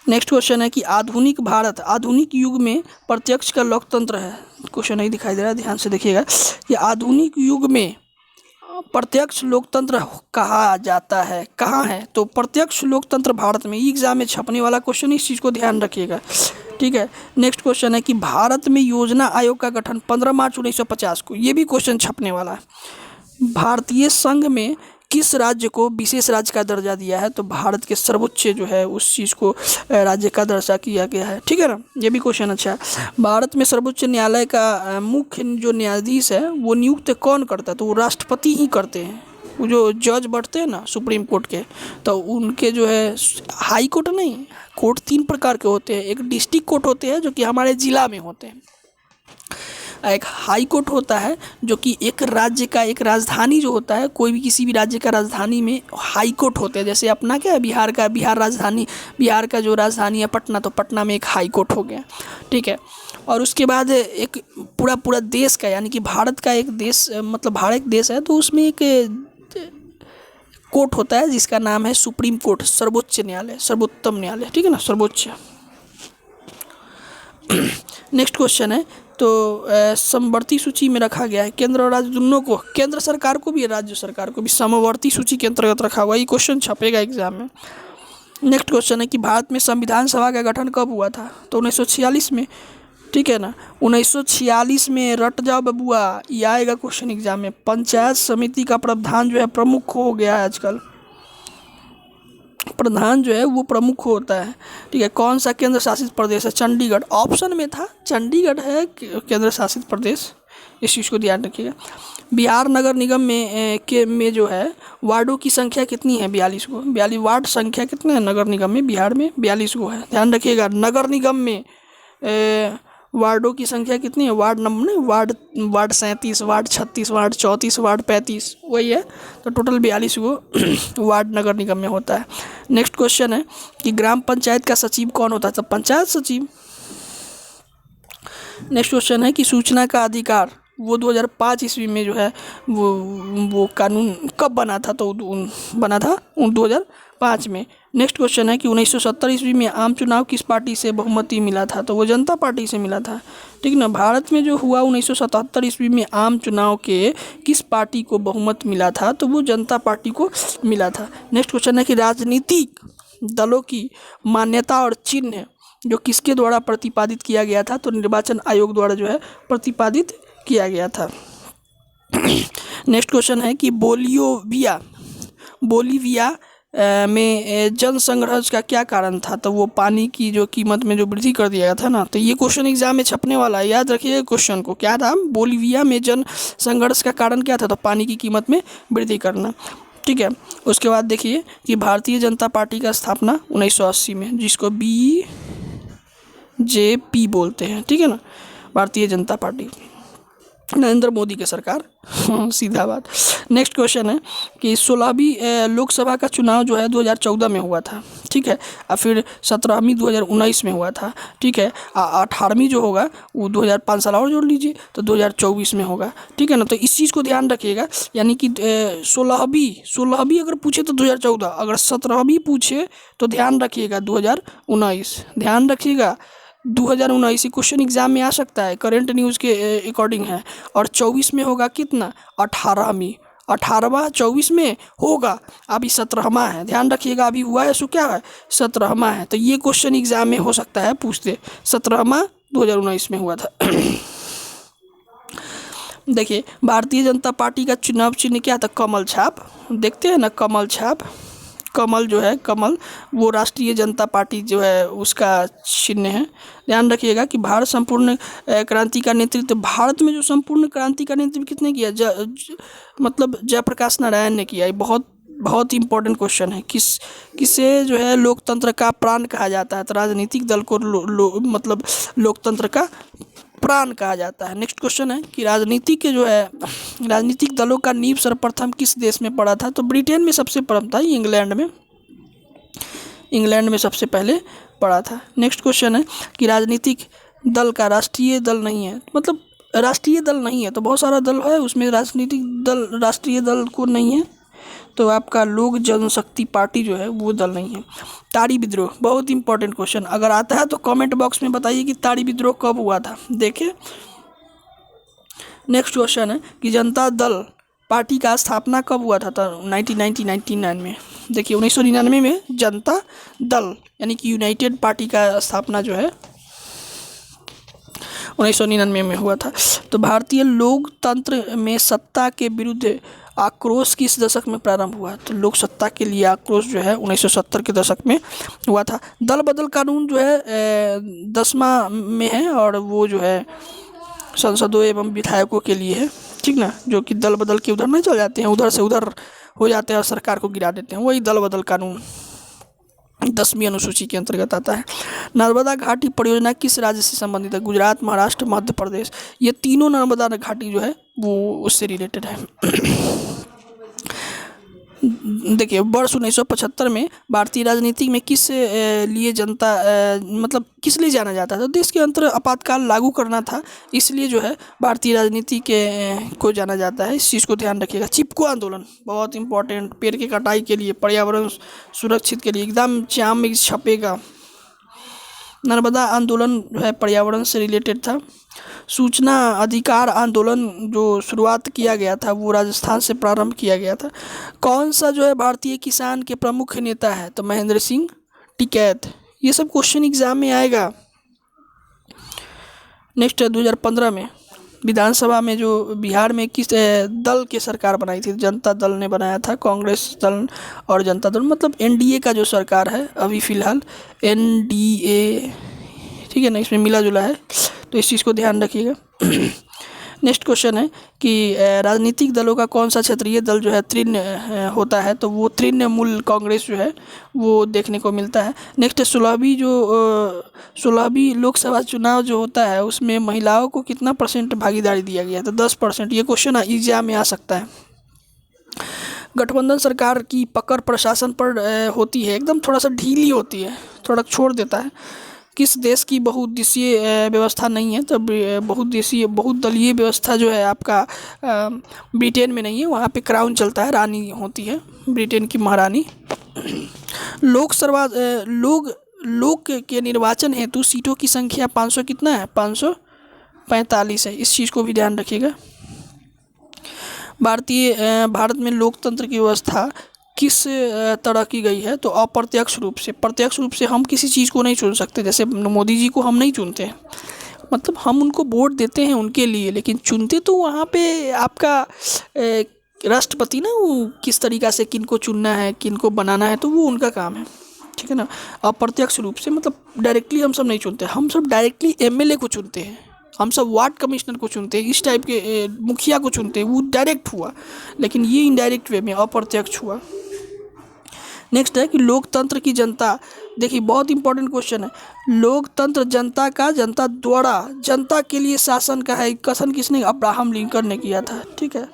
नेक्स्ट क्वेश्चन है कि आधुनिक भारत आधुनिक युग में प्रत्यक्ष का लोकतंत्र है। क्वेश्चन नहीं दिखाई दे रहा है, ध्यान से देखिएगा कि आधुनिक युग में प्रत्यक्ष लोकतंत्र कहा जाता है, कहाँ है? तो प्रत्यक्ष लोकतंत्र भारत में, एग्जाम में छपने वाला क्वेश्चन, इस चीज़ को ध्यान रखिएगा, ठीक है। नेक्स्ट क्वेश्चन है कि भारत में योजना आयोग का गठन 15 मार्च 1950 को, ये भी क्वेश्चन छपने वाला है। भारतीय संघ में किस राज्य को विशेष राज्य का दर्जा दिया है? तो भारत के सर्वोच्च जो है उस चीज़ को राज्य का दर्जा किया गया है, ठीक है ना। ये भी क्वेश्चन अच्छा है। भारत में सर्वोच्च न्यायालय का मुख्य जो न्यायाधीश है वो नियुक्त कौन करता है? तो वो राष्ट्रपति ही करते हैं। वो जो जज बैठते हैं ना सुप्रीम कोर्ट के, तो उनके जो है हाई कोर्ट नहीं, कोर्ट 3 प्रकार के होते हैं। एक डिस्ट्रिक्ट कोर्ट होते हैं जो कि हमारे ज़िला में होते हैं, एक हाई कोर्ट होता है जो कि एक राज्य का, एक राजधानी जो होता है, कोई भी किसी भी राज्य का राजधानी में हाई कोर्ट होते हैं। जैसे अपना क्या है बिहार का, बिहार का जो राजधानी है पटना, तो पटना में एक हाई कोर्ट हो गया, ठीक है। और उसके बाद एक पूरा देश का, यानी कि भारत का एक देश, मतलब भारत एक देश है, तो उसमें एक कोर्ट होता है जिसका नाम है सुप्रीम कोर्ट, सर्वोच्च न्यायालय, सर्वोत्तम न्यायालय, ठीक है ना, सर्वोच्च। नेक्स्ट क्वेश्चन है, तो समवर्ती सूची में रखा गया है केंद्र और राज्य दोनों को, केंद्र सरकार को भी राज्य सरकार को भी समवर्ती सूची के अंतर्गत रखा हुआ है। ये क्वेश्चन छपेगा एग्जाम में। नेक्स्ट क्वेश्चन है कि भारत में संविधान सभा का गठन कब हुआ था? तो 1946 में, ठीक है ना। 1946 में, रट जाओ बबुआ, ये आएगा क्वेश्चन एग्जाम में। पंचायत समिति का प्रावधान जो है प्रमुख हो गया है आजकल, प्रधान जो है वो प्रमुख होता है, ठीक है। कौन सा केंद्र शासित प्रदेश है? चंडीगढ़, ऑप्शन में था, चंडीगढ़ है केंद्र शासित प्रदेश, इस चीज़ को ध्यान रखिएगा। बिहार नगर निगम में जो है वार्डों की संख्या कितनी है? 42 को। 42 वार्ड संख्या कितने हैं नगर निगम में? बिहार में 42 को है, ध्यान रखिएगा। नगर निगम में वार्डों की संख्या कितनी है? वार्ड नंबर नहीं, वार्ड 37, वार्ड 36, वार्ड 34, वार्ड 35, वही है, तो टोटल 42 को वार्ड नगर निगम में होता है। नेक्स्ट क्वेश्चन है कि ग्राम पंचायत का सचिव कौन होता है? तो पंचायत सचिव। नेक्स्ट क्वेश्चन है कि सूचना का अधिकार वो 2005 ईस्वी में जो है वो कानून कब बना था? तो बना था 2005 में। नेक्स्ट क्वेश्चन है कि 1970 ईस्वी में आम चुनाव किस पार्टी से बहुमति मिला था? तो वो जनता पार्टी से मिला था, ठीक ना। भारत में जो हुआ 1977 ईस्वी में आम चुनाव के किस पार्टी को बहुमत मिला था? तो वो जनता पार्टी को मिला था। नेक्स्ट क्वेश्चन है कि राजनीतिक दलों की मान्यता और चिन्ह जो किसके द्वारा प्रतिपादित किया गया था? तो निर्वाचन आयोग द्वारा जो है प्रतिपादित किया गया था। नेक्स्ट क्वेश्चन है कि बोलीविया में जनसंग्रह का क्या कारण था? तो वो पानी की जो कीमत में जो वृद्धि कर दिया गया था ना, तो ये क्वेश्चन एग्जाम में छपने वाला है, याद रखिए क्वेश्चन को। क्या था? बोलीविया में जन संघर्ष का कारण क्या था? तो पानी की कीमत में वृद्धि करना, ठीक है। उसके बाद देखिए कि भारतीय जनता पार्टी का स्थापना 1980 में, जिसको BJP बोलते हैं, ठीक है ना, भारतीय जनता पार्टी, नरेंद्र मोदी की सरकार, सीधा बात। नेक्स्ट क्वेश्चन है कि 16वीं लोकसभा का चुनाव जो है 2014 में हुआ था, ठीक है, और फिर 17वीं 2019 में हुआ था, ठीक है। 18वीं जो होगा वो 2005 साल और जोड़ लीजिए तो 2024 में होगा, ठीक है ना। तो इस चीज़ को ध्यान रखिएगा, यानी कि 16वीं अगर पूछे तो 2014, अगर 17वीं पूछे तो ध्यान रखिएगा 2019, ध्यान रखिएगा 2019 क्वेश्चन एग्जाम में आ सकता है, करंट न्यूज़ के अकॉर्डिंग है। और 24 में होगा कितना? 18वीं, 18वां 24 में होगा, अभी 17वां है, ध्यान रखिएगा। अभी हुआ है सो क्या है? 17वां है। तो ये क्वेश्चन एग्जाम में हो सकता है पूछते, 17वां 2019 में हुआ था। देखिए, भारतीय जनता पार्टी का चुनाव चिन्ह क्या था? कमल छाप। देखते हैं ना, कमल छाप। कमल जो है, कमल, वो राष्ट्रीय जनता पार्टी जो है उसका चिन्ह है। ध्यान रखिएगा कि भारत संपूर्ण क्रांति का नेतृत्व, भारत में जो संपूर्ण क्रांति का नेतृत्व किसने किया? मतलब जयप्रकाश नारायण ने किया। ये बहुत बहुत इंपॉर्टेंट क्वेश्चन है। किसे जो है लोकतंत्र का प्राण कहा जाता है? तो राजनीतिक दल को मतलब लोकतंत्र का प्राण कहा जाता है। नेक्स्ट क्वेश्चन है कि राजनीति के जो है राजनीतिक दलों का नींव सर्वप्रथम किस देश में पड़ा था? तो ब्रिटेन में सबसे प्रथम था, इंग्लैंड में सबसे पहले पड़ा था। नेक्स्ट क्वेश्चन है कि राजनीतिक दल का राष्ट्रीय दल नहीं है, मतलब राष्ट्रीय दल नहीं है तो बहुत सारा दल है, उसमें राष्ट्रीय दल को नहीं है, तो आपका लोक जनशक्ति पार्टी जो है वो दल नहीं है। ताड़ी विद्रोह, बहुत इंपॉर्टेंट क्वेश्चन, अगर आता है तो कमेंट बॉक्स में बताइए कि ताड़ी विद्रोह कब हुआ था। देखिए, नेक्स्ट क्वेश्चन है कि जनता दल पार्टी का स्थापना कब हुआ था? तो 1999 में। देखिए, 1999 में जनता दल यानी कि यूनाइटेड पार्टी का स्थापना जो है 1999 में हुआ था। तो भारतीय लोकतंत्र में सत्ता के विरुद्ध आक्रोश किस दशक में प्रारंभ हुआ? तो लोक सत्ता के लिए आक्रोश जो है 1970 के दशक में हुआ था। दल बदल कानून जो है 10वां में है और वो जो है सांसदों एवं विधायकों के लिए है, ठीक ना, जो कि दल बदल के उधर नहीं चल जाते हैं, उधर से उधर हो जाते हैं और सरकार को गिरा देते हैं, वही दल बदल कानून 10वीं अनुसूची के अंतर्गत आता है। नर्मदा घाटी परियोजना किस राज्य से संबंधित है? गुजरात, महाराष्ट्र, मध्य प्रदेश। ये तीनों नर्मदा घाटी जो है वो उससे रिलेटेड है। देखिए, वर्ष 1975 में भारतीय राजनीति में किस लिए जनता मतलब किस लिए जाना जाता था? देश के अंतर आपातकाल लागू करना था, इसलिए जो है भारतीय राजनीति के को जाना जाता है। इस चीज़ को ध्यान रखिएगा। चिपको आंदोलन बहुत इंपॉर्टेंट, पेड़ की कटाई के लिए, पर्यावरण सुरक्षित के लिए, एकदम चाम में छपेगा। नर्मदा आंदोलन जो है पर्यावरण से रिलेटेड था। सूचना अधिकार आंदोलन जो शुरुआत किया गया था वो राजस्थान से प्रारंभ किया गया था। कौन सा जो है भारतीय किसान के प्रमुख नेता है? तो महेंद्र सिंह टिकैत। ये सब क्वेश्चन एग्जाम में आएगा। नेक्स्ट है 2015 में विधानसभा में जो बिहार में किस दल की सरकार बनाई थी? जनता दल ने बनाया था, कांग्रेस दल और जनता दल, मतलब एनडीए का जो सरकार है अभी फ़िलहाल, एनडीए, ठीक है ना, इसमें मिला जुला है, तो इस चीज़ को ध्यान रखिएगा। नेक्स्ट क्वेश्चन है कि राजनीतिक दलों का कौन सा क्षेत्रीय दल जो है तृण होता है? तो वो तृणमूल कांग्रेस जो है वो देखने को मिलता है। नेक्स्ट 16वीं लोकसभा चुनाव जो होता है उसमें महिलाओं को कितना % भागीदारी दिया गया है? तो 10%। ये क्वेश्चन एग्जाम में आ सकता है। गठबंधन सरकार की पकड़ प्रशासन पर होती है, एकदम थोड़ा सा ढीली होती है, थोड़ा छोड़ देता है। किस देश की बहुउद्देशीय व्यवस्था नहीं है? तो बहुदलीय व्यवस्था जो है आपका ब्रिटेन में नहीं है, वहाँ पे क्राउन चलता है, रानी होती है ब्रिटेन की महारानी। लोक के निर्वाचन हेतु सीटों की संख्या 500 कितना है? 545 है। इस चीज़ को भी ध्यान रखिएगा। भारत में लोकतंत्र की व्यवस्था किस तरह की गई है? तो अप्रत्यक्ष रूप से। प्रत्यक्ष रूप से हम किसी चीज़ को नहीं चुन सकते, जैसे मोदी जी को हम नहीं चुनते हैं, मतलब हम उनको वोट देते हैं उनके लिए, लेकिन चुनते तो वहाँ पे आपका राष्ट्रपति ना, वो किस तरीक़ा से किनको चुनना है, किनको बनाना है, तो वो उनका काम है, ठीक है ना। अप्रत्यक्ष रूप से मतलब डायरेक्टली हम सब नहीं चुनते, हम सब डायरेक्टली एमएलए को चुनते हैं, हम सब वार्ड कमिश्नर को चुनते हैं, इस टाइप के मुखिया को चुनते हैं, वो डायरेक्ट हुआ, लेकिन ये इनडायरेक्ट वे में अप्रत्यक्ष हुआ। नेक्स्ट है कि लोकतंत्र की जनता, देखिए बहुत इंपॉर्टेंट क्वेश्चन है, लोकतंत्र जनता का, जनता द्वारा, जनता के लिए शासन का है, कथन किसने? अब्राहम लिंकन ने किया था, ठीक है।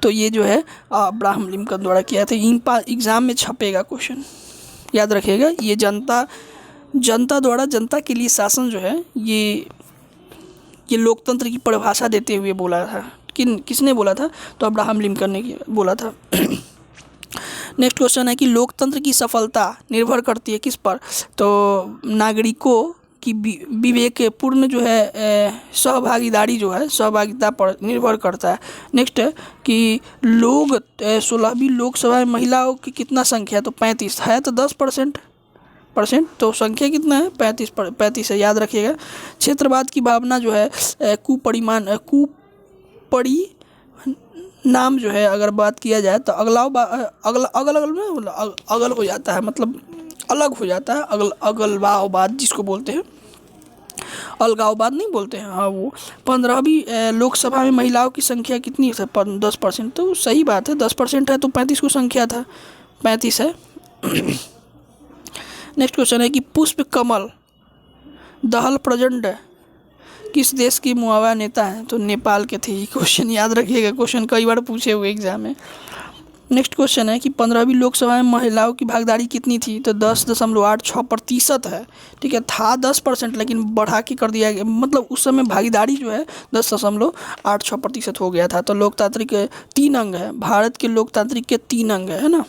तो ये जो है अब्राहम लिंकन द्वारा किया था। एग्जाम में छपेगा क्वेश्चन, याद रखिएगा। ये जनता द्वारा जनता के लिए शासन जो है ये लोकतंत्र की परिभाषा देते हुए बोला था। किसने बोला था? तो अब्राहम लिंकन ने बोला था। नेक्स्ट क्वेश्चन है कि लोकतंत्र की सफलता निर्भर करती है किस पर? तो नागरिकों की विवेकपूर्ण जो है सहभागीदारी जो है, सहभागिता पर निर्भर करता है। नेक्स्ट है कि 16वीं लोकसभा में महिलाओं की कितना संख्या? तो 35 है, तो 10%। %, तो संख्या कितना है 35 है, याद रखिएगा। क्षेत्रवाद की भावना जो है नाम जो है अगर बात किया जाए तो अगल हो जाता है, मतलब अलग हो जाता है। अगलवाद जिसको बोलते हैं, अलगाववाद नहीं बोलते हैं, हाँ वो। 15वीं लोकसभा में महिलाओं की संख्या कितनी है? 10%, तो सही बात है, 10% है तो 35 को संख्या था, 35 है। नेक्स्ट क्वेश्चन है कि पुष्प कमल दहल प्रचंड किस देश की मुआवा नेता है? तो नेपाल के थे। ये क्वेश्चन याद रखिएगा, क्वेश्चन कई बार पूछे हुए एग्जाम में। नेक्स्ट क्वेश्चन है कि 15वीं लोकसभा में महिलाओं की भागीदारी कितनी थी? तो 10.86% है, ठीक है। था 10% लेकिन बढ़ा के कर दिया गया, मतलब उस समय भागीदारी जो है 10.86% हो गया था। तो लोकतांत्रिक 3 अंग है, भारत के लोकतांत्रिक के 3 अंग है ना,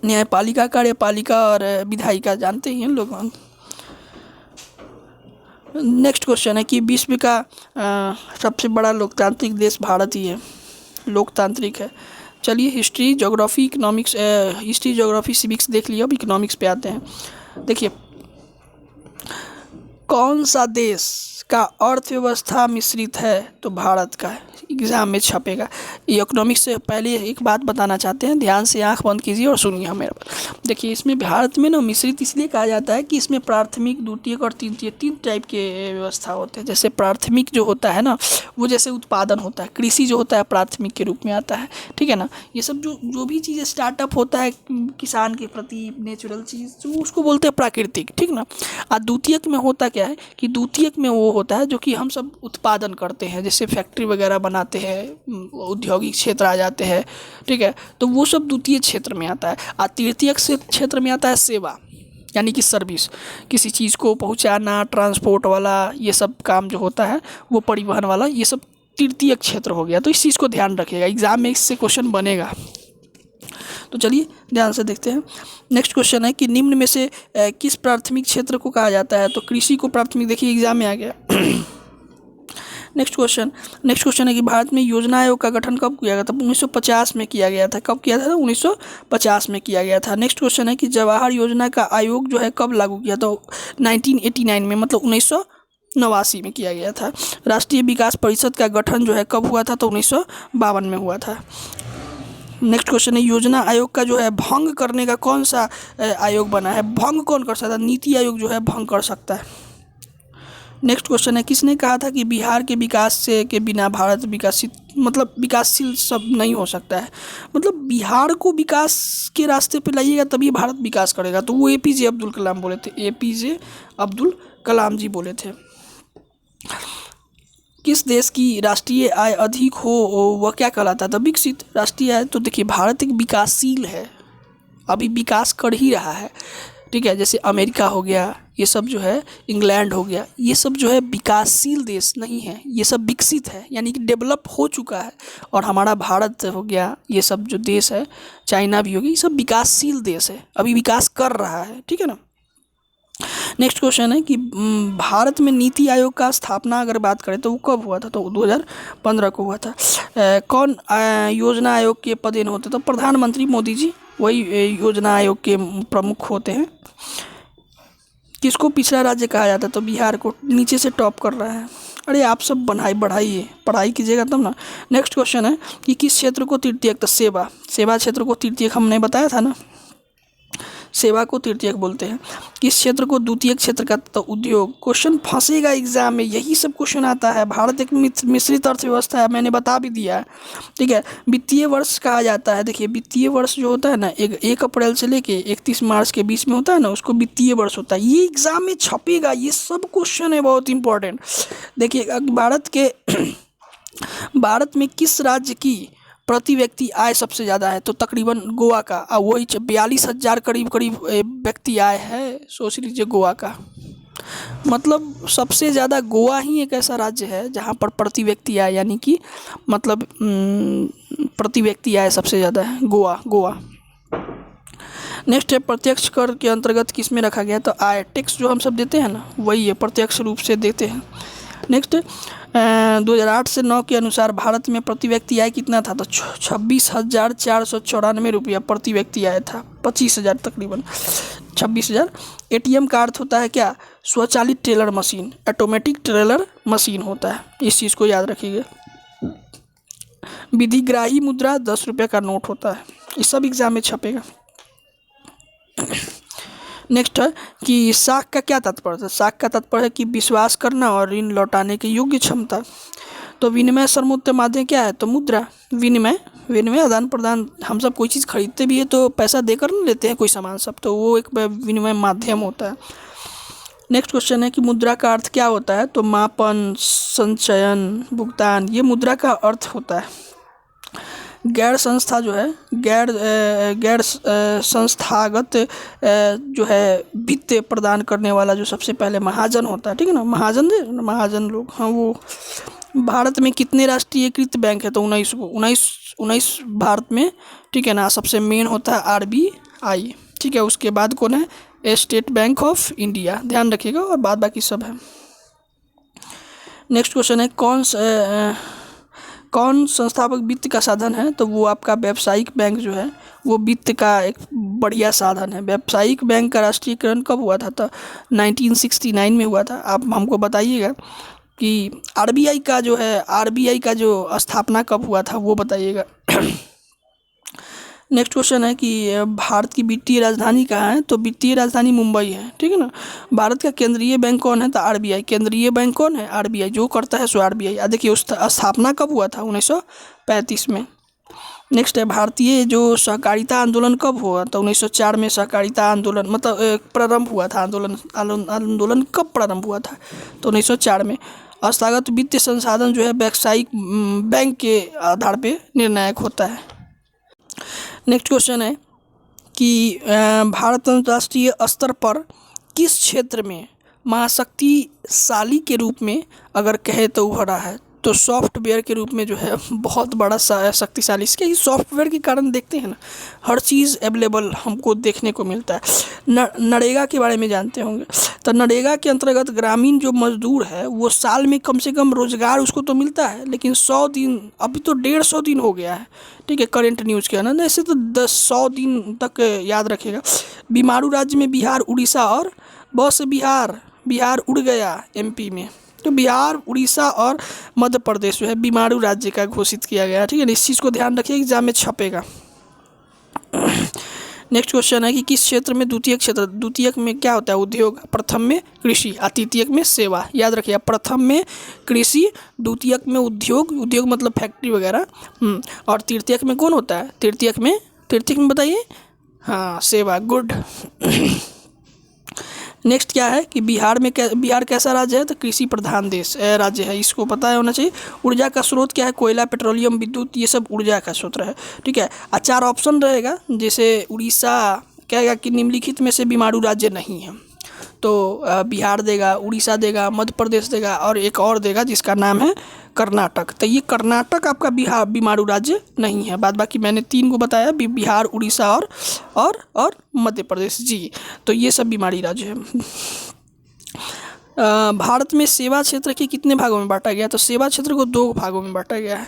न्यायपालिका, कार्यपालिका और विधायिका, जानते ही हैं लोग। नेक्स्ट क्वेश्चन है कि विश्व का सबसे बड़ा लोकतांत्रिक देश भारत ही है, लोकतांत्रिक है। चलिए history, geography, economics, history, geography, civics देख लिया, अब इकोनॉमिक्स पे आते हैं। देखिए, कौन सा देश का अर्थव्यवस्था मिश्रित है? तो भारत का है, एग्जाम में छपेगा। ये इकोनॉमिक्स से पहले एक बात बताना चाहते हैं, ध्यान से आंख बंद कीजिए और सुनिए हमें। देखिए, इसमें भारत में ना मिश्रित इसलिए कहा जाता है कि इसमें प्राथमिक, द्वितीयक और तृतीयक 3 टाइप के व्यवस्था होते हैं। जैसे प्राथमिक जो होता है ना, वो जैसे उत्पादन होता है, कृषि जो होता है प्राथमिक के रूप में आता है, ठीक है ना। ये सब जो भी चीज़ें स्टार्टअप होता है किसान के प्रति, नेचुरल चीज़, जो उसको बोलते हैं प्राकृतिक, ठीक ना। और द्वितीयक में होता क्या है कि द्वितीयक में वो होता है जो कि हम सब उत्पादन करते हैं, जैसे फैक्ट्री वगैरह बनाते हैं, औद्योगिक क्षेत्र आ जाते हैं, ठीक है। तो वो सब द्वितीय क्षेत्र में आता है। और तृतीयक से क्षेत्र में आता है सेवा, यानी कि सर्विस, किसी चीज़ को पहुंचाना, ट्रांसपोर्ट वाला, ये सब काम जो होता है, वो परिवहन वाला, ये सब तृतीयक क्षेत्र हो गया। तो इस चीज़ को ध्यान रखिएगा, एग्जाम में इससे क्वेश्चन बनेगा। तो चलिए ध्यान से देखते हैं। नेक्स्ट क्वेश्चन है कि निम्न में से किस प्राथमिक क्षेत्र को कहा जाता है? तो कृषि को प्राथमिक, देखिए एग्जाम में आ गया। नेक्स्ट क्वेश्चन है कि भारत में योजना आयोग का गठन कब किया गया था? 1950 में किया गया था। कब किया था? 1950 में किया गया था। नेक्स्ट क्वेश्चन है कि जवाहर योजना का आयोग जो है कब लागू किया? तो 1989 में, मतलब 1989 में किया गया था। राष्ट्रीय विकास परिषद का गठन जो है कब हुआ था? तो 1952 में हुआ था। नेक्स्ट क्वेश्चन है योजना आयोग का जो है भंग करने का कौन सा आयोग बना है? भंग कौन कर सकता है? नीति आयोग जो है भंग कर सकता है। नेक्स्ट क्वेश्चन है किसने कहा था कि बिहार के विकास से के बिना भारत विकासशील सब नहीं हो सकता है? मतलब बिहार को विकास के रास्ते पे लाइएगा तभी भारत विकास करेगा। तो वो APJ अब्दुल कलाम बोले थे, APJ अब्दुल कलाम जी बोले थे। किस देश की राष्ट्रीय आय अधिक हो वह क्या कहलाता था? विकसित। राष्ट्रीय आय, तो देखिए भारत एक विकासशील है, अभी विकास कर ही रहा है, ठीक है। जैसे अमेरिका हो गया, ये सब जो है, इंग्लैंड हो गया, ये सब जो है विकासशील देश नहीं है, ये सब विकसित है, यानी कि डेवलप हो चुका है। और हमारा भारत हो गया, ये सब जो देश है, चाइना भी हो गया, ये सब विकासशील देश है, अभी विकास कर रहा है, ठीक है ना। नेक्स्ट क्वेश्चन है कि भारत में नीति आयोग का स्थापना अगर बात करें तो वो कब हुआ था? तो 2015 को हुआ था। कौन योजना आयोग के पदेन होते? तो प्रधानमंत्री मोदी जी वही योजना आयोग के प्रमुख होते हैं। किसको पिछड़ा राज्य कहा जाता है? तो बिहार को। नीचे से टॉप कर रहा है। अरे आप सब बढ़ाइए, पढ़ाई कीजिएगा तब ना। नेक्स्ट क्वेश्चन है कि किस क्षेत्र को तृतीयक? तो सेवा क्षेत्र को तृतीयक हमने बताया था ना, सेवा को तृतीयक बोलते हैं। किस क्षेत्र को द्वितीयक क्षेत्र का? तो उद्योग। क्वेश्चन फंसेगा एग्जाम में, यही सब क्वेश्चन आता है। भारत एक मिश्रित अर्थव्यवस्था है, मैंने बता भी दिया है, ठीक है। वित्तीय वर्ष कहा जाता है, देखिए वित्तीय वर्ष जो होता है ना, 1 अप्रैल से लेके 31 मार्च के बीच में होता है ना, उसको वित्तीय वर्ष होता है। ये एग्जाम में छपेगा, ये सब क्वेश्चन है बहुत इंपॉर्टेंट। देखिए भारत में किस राज्य की प्रति व्यक्ति आय सबसे ज़्यादा है? तो तकरीबन गोवा का, वही 42,000 करीब व्यक्ति आय है। सोच लीजिए गोवा का, मतलब सबसे ज़्यादा गोवा ही एक ऐसा राज्य है जहाँ पर प्रति व्यक्ति आय, यानी कि मतलब प्रति व्यक्ति आय सबसे ज़्यादा है, गोवा। नेक्स्ट है प्रत्यक्ष कर के अंतर्गत किस में रखा गया? तो आय, टैक्स जो हम सब देते हैं ना, वही है, प्रत्यक्ष रूप से देते हैं। नेक्स्ट 2008 से 9 के अनुसार भारत में प्रति व्यक्ति आय कितना था? तो 26,494 रुपया प्रति व्यक्ति आय था, 25,000 तकरीबन 26,000। एटीएम का अर्थ होता है क्या? स्वचालित teller machine, automatic teller machine होता है, इस चीज़ को याद रखिएगा। विधिग्राही मुद्रा 10 रुपये का नोट होता है, ये सब एग्जाम में छपेगा। नेक्स्ट है कि साख का क्या तात्पर्य है? साख का तात्पर्य है कि विश्वास करना और ऋण लौटाने की योग्य क्षमता। तो विनिमय सर्वोत्तम माध्यम क्या है? तो मुद्रा। विनिमय आदान प्रदान, हम सब कोई चीज़ खरीदते भी है तो पैसा देकर नहीं लेते हैं कोई सामान सब, तो वो एक विनिमय माध्यम होता है। नेक्स्ट क्वेश्चन है कि मुद्रा का अर्थ क्या होता है? तो मापन, संचयन, भुगतान, ये मुद्रा का अर्थ होता है। गैर संस्था जो है, गैर संस्थागत जो है वित्त प्रदान करने वाला जो सबसे पहले महाजन होता है, ठीक है ना, महाजन लोग। हाँ, वो भारत में कितने राष्ट्रीयकृत बैंक है? तो 19 भारत में, ठीक है ना। सबसे मेन होता है RBI, ठीक है। उसके बाद कौन है? स्टेट बैंक ऑफ इंडिया, ध्यान रखिएगा, और बाद बाकी सब है। नेक्स्ट क्वेश्चन है कौन संस्थापक वित्त का साधन है? तो वो आपका व्यावसायिक बैंक जो है वो वित्त का एक बढ़िया साधन है। व्यावसायिक बैंक का राष्ट्रीयकरण कब हुआ था? तो 1969 में हुआ था। आप हमको बताइएगा कि RBI का जो स्थापना कब हुआ था वो बताइएगा। नेक्स्ट क्वेश्चन है कि भारत की वित्तीय राजधानी कहाँ है? तो वित्तीय राजधानी मुंबई है, ठीक है ना। भारत का केंद्रीय बैंक कौन है? तो RBI। केंद्रीय बैंक कौन है? RBI, जो करता है सो RBI। देखिए उस स्थापना कब हुआ था? 1935 में। नेक्स्ट है भारतीय जो सहकारिता आंदोलन कब हुआ? तो 1904 में सहकारिता आंदोलन मतलब प्रारंभ हुआ था। आंदोलन कब प्रारंभ हुआ था? तो 1904 में। संस्थागत वित्तीय संसाधन जो है व्यावसायिक बैंक के आधार पर निर्णायक होता है। नेक्स्ट क्वेश्चन है कि भारत अंतर्राष्ट्रीय स्तर पर किस क्षेत्र में महाशक्तिशाली के रूप में अगर कहे तो उभरा है? तो सॉफ्टवेयर के रूप में जो है बहुत बड़ा शक्तिशाली। इसके सॉफ्टवेयर के कारण देखते हैं ना, हर चीज़ अवेलेबल हमको देखने को मिलता है। नरेगा के बारे में जानते होंगे। तो नरेगा के अंतर्गत ग्रामीण जो मजदूर है वो साल में कम से कम रोजगार उसको तो मिलता है, लेकिन 100 दिन, अभी तो 150 दिन हो गया है, ठीक है, करंट न्यूज़ के आनंद। ऐसे तो 100 दिन तक याद रखेगा। बीमारू राज्य में बिहार, उड़ीसा और बस बिहार उड़ गया MP में। तो बिहार, उड़ीसा और मध्य प्रदेश जो है बीमारू राज्य का घोषित किया गया, ठीक है ना। इस चीज़ को ध्यान रखिए, एग्जाम में छपेगा। नेक्स्ट क्वेश्चन है कि किस क्षेत्र में द्वितीयक में क्या होता है? उद्योग। प्रथम में कृषि, तृतीयक में सेवा। याद रखिए, प्रथम में कृषि, द्वितीयक में उद्योग मतलब फैक्ट्री वगैरह, और तृतीयक में कौन होता है? तृतीयक में बताइए। हाँ, सेवा, गुड। नेक्स्ट क्या है कि बिहार कैसा राज्य है? तो कृषि प्रधान राज्य है, इसको पता होना चाहिए। ऊर्जा का स्रोत क्या है? कोयला, पेट्रोलियम, विद्युत, ये सब ऊर्जा का स्रोत है, ठीक है। 4 ऑप्शन रहेगा, जैसे उड़ीसा कहेगा कि निम्नलिखित में से बीमारू राज्य नहीं है, तो बिहार देगा, उड़ीसा देगा, मध्य प्रदेश देगा, और एक और देगा जिसका नाम है कर्नाटक। तो ये कर्नाटक आपका बीमारू राज्य नहीं है। बाद बाकी मैंने 3 को बताया, बिहार, उड़ीसा और मध्य प्रदेश जी। तो ये सब बीमारी राज्य है। भारत में सेवा क्षेत्र के कितने भागों में बांटा गया? तो सेवा क्षेत्र को 2 भागों में बांटा गया है।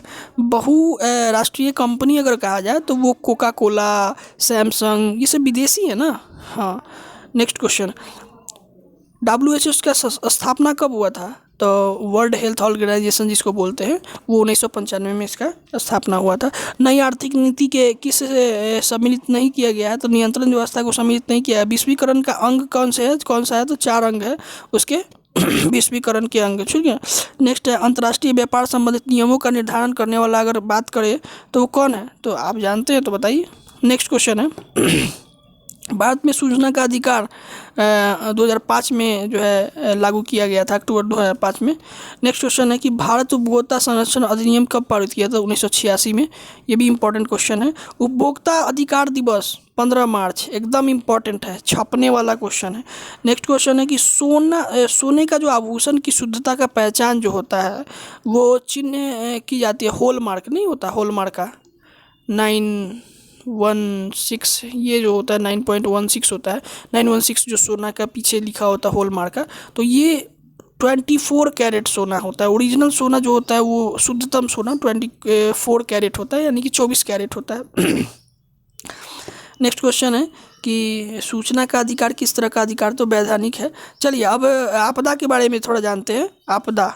राष्ट्रीय कंपनी अगर कहा जाए तो वो कोका कोला, सैमसंग, ये सब विदेशी है ना। हाँ, नेक्स्ट क्वेश्चन, WHO का स्थापना कब हुआ था? तो वर्ल्ड हेल्थ ऑर्गेनाइजेशन जिसको बोलते हैं, वो 1995 में इसका स्थापना हुआ था। नई आर्थिक नीति के किस सम्मिलित नहीं किया गया है? तो नियंत्रण व्यवस्था को सम्मिलित नहीं किया है। विश्वीकरण का अंग कौन सा है? तो 4 अंग है उसके विश्वीकरण के अंग, ठीक है। नेक्स्ट है अंतर्राष्ट्रीय व्यापार संबंधित नियमों का निर्धारण करने वाला अगर बात करें तो वो कौन है? तो आप जानते हैं तो बताइए। नेक्स्ट क्वेश्चन है भारत में सूचना का अधिकार 2005 में जो है लागू किया गया था, अक्टूबर 2005 में। नेक्स्ट क्वेश्चन है कि भारत उपभोक्ता संरक्षण अधिनियम कब पारित किया था? 1986 में। ये भी इम्पोर्टेंट क्वेश्चन है। उपभोक्ता अधिकार दिवस 15 मार्च, एकदम इम्पॉर्टेंट है, छपने वाला क्वेश्चन है। नेक्स्ट क्वेश्चन है कि सोने का जो आभूषण की शुद्धता का पहचान जो होता है वो चिन्ह की जाती है, हॉलमार्क नहीं होता, हॉलमार्क का 916, ये जो होता है 9.16 होता है, 916 जो सोना का पीछे लिखा होता है हॉलमार्क का, तो ये 24 कैरेट सोना होता है। ओरिजिनल सोना जो होता है वो शुद्धतम सोना 24 कैरेट होता है, यानी कि 24 कैरेट होता है। नेक्स्ट क्वेश्चन है कि सूचना का अधिकार किस तरह का अधिकार, तो वैधानिक है। चलिए अब आपदा के बारे में थोड़ा जानते हैं। आपदा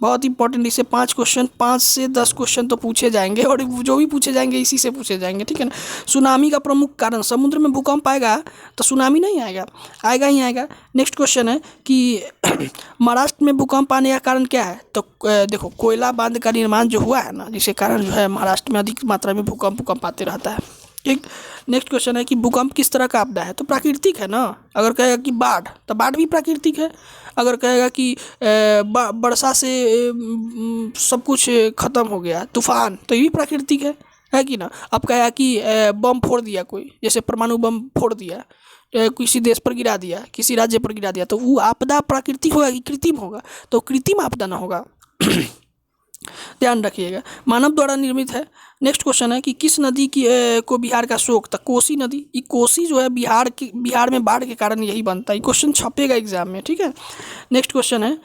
बहुत इंपॉर्टेंट, इससे 5 क्वेश्चन, 5 से 10 क्वेश्चन तो पूछे जाएंगे, और जो भी पूछे जाएंगे इसी से पूछे जाएंगे, ठीक है ना। सुनामी का प्रमुख कारण, समुद्र में भूकंप आएगा तो सुनामी नहीं आएगा, आएगा ही आएगा। नेक्स्ट क्वेश्चन है कि महाराष्ट्र में भूकंप आने का कारण क्या है, तो देखो कोयला बांध का निर्माण जो हुआ है ना, जिसके कारण जो है महाराष्ट्र में अधिक मात्रा में भूकंप आते रहता है, ठीक। नेक्स्ट क्वेश्चन है कि भूकंप किस तरह का आपदा है, तो प्राकृतिक है ना। अगर कहेगा कि बाढ़, तो बाढ़ भी प्राकृतिक है। अगर कहेगा कि वर्षा से सब कुछ खत्म हो गया, तूफान, तो ये भी प्राकृतिक है कि ना। अब कहेगा कि बम फोड़ दिया कोई, जैसे परमाणु बम फोड़ दिया, किसी देश पर गिरा दिया, किसी राज्य पर गिरा दिया, तो वो आपदा प्राकृतिक होगा कि कृत्रिम होगा, तो कृत्रिम आपदा ना होगा। ध्यान रखिएगा, मानव द्वारा निर्मित है। नेक्स्ट क्वेश्चन है कि किस नदी की को बिहार का शोक था, कोसी नदी। ये कोसी जो है बिहार में बाढ़ के कारण यही बनता है। ये क्वेश्चन छपेगा एग्जाम में, ठीक है। नेक्स्ट क्वेश्चन है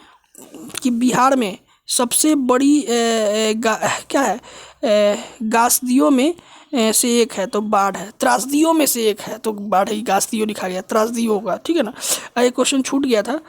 कि बिहार में सबसे बड़ी क्या है, गासदियों में से एक है तो बाढ़ है, त्रासदियों में से एक है तो बाढ़ है। गासदियों लिखा गया, त्रासदियों होगा, ठीक है ना। एक क्वेश्चन छूट गया था,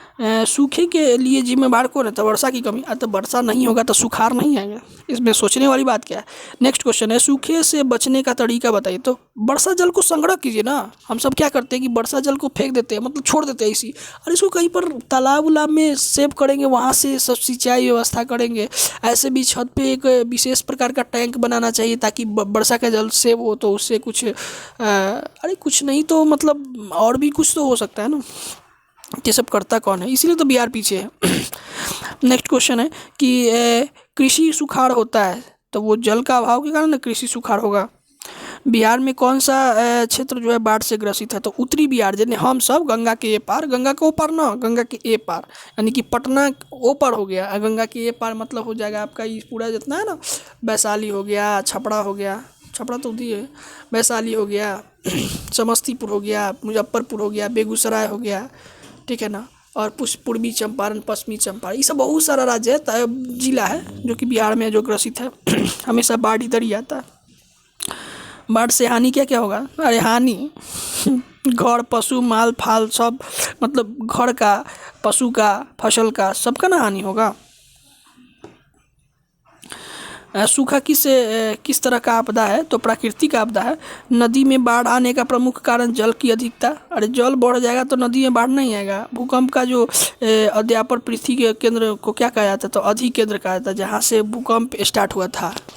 सूखे के लिए जिम्मेवार कौन है, तो वर्षा की कमी। तो वर्षा नहीं होगा तो सुखाड़ नहीं आएगा, इसमें सोचने वाली बात क्या है। नेक्स्ट क्वेश्चन है सूखे से बचने का तरीका बताइए, तो वर्षा जल को संग्रह कीजिए ना। हम सब क्या करते हैं कि वर्षा जल को फेंक देते हैं, मतलब छोड़ देते हैं इसी, और इसको कहीं पर तालाब उलाब में सेव करेंगे, वहाँ से सब सिंचाई व्यवस्था करेंगे। ऐसे भी छत पे एक विशेष प्रकार का टैंक बनाना चाहिए ताकि वर्षा का जल सेव हो, तो उससे कुछ अरे कुछ नहीं तो मतलब और भी कुछ तो हो सकता है ना। ये सब करता कौन है, इसीलिए तो बिहार पीछे है। नेक्स्ट क्वेश्चन है कि कृषि सुखाड़ होता है, तो वो जल का अभाव के कारण कृषि सुखाड़ होगा। बिहार में कौन सा क्षेत्र जो है बाढ़ से ग्रसित है, तो उत्तरी बिहार, यानी हम सब गंगा के ए पार, गंगा के ऊपर ना, गंगा के ए पार, यानी कि पटना ऊपर हो गया, गंगा के ए पार मतलब हो जाएगा आपका ये पूरा जितना है ना, वैशाली हो गया, छपरा हो गया, छपरा तो उधर है, वैशाली हो गया, समस्तीपुर हो गया, मुजफ्फरपुर हो गया, बेगूसराय हो गया, ठीक है ना, और पूर्वी चंपारण, पश्चिमी चंपारण, ये सब बहुत सारा राज्य है, जिला है जो कि बिहार में जो ग्रसित है। हमेशा बाढ़ इधर ही आता है। बाढ़ से हानि क्या क्या होगा, अरे हानि घर, पशु, माल फाल सब, मतलब घर का, पशु का, फसल का, सबका ना हानि होगा। सूखा किस तरह का आपदा है, तो प्राकृतिक आपदा है। नदी में बाढ़ आने का प्रमुख कारण जल की अधिकता, अरे जल बढ़ जाएगा तो नदी में बाढ़ नहीं आएगा। भूकंप का जो अध्यापन पृथ्वी के केंद्र को क्या कहा जाता है, तो अधिकेंद्र कहा जाता है, जहाँ से भूकंप स्टार्ट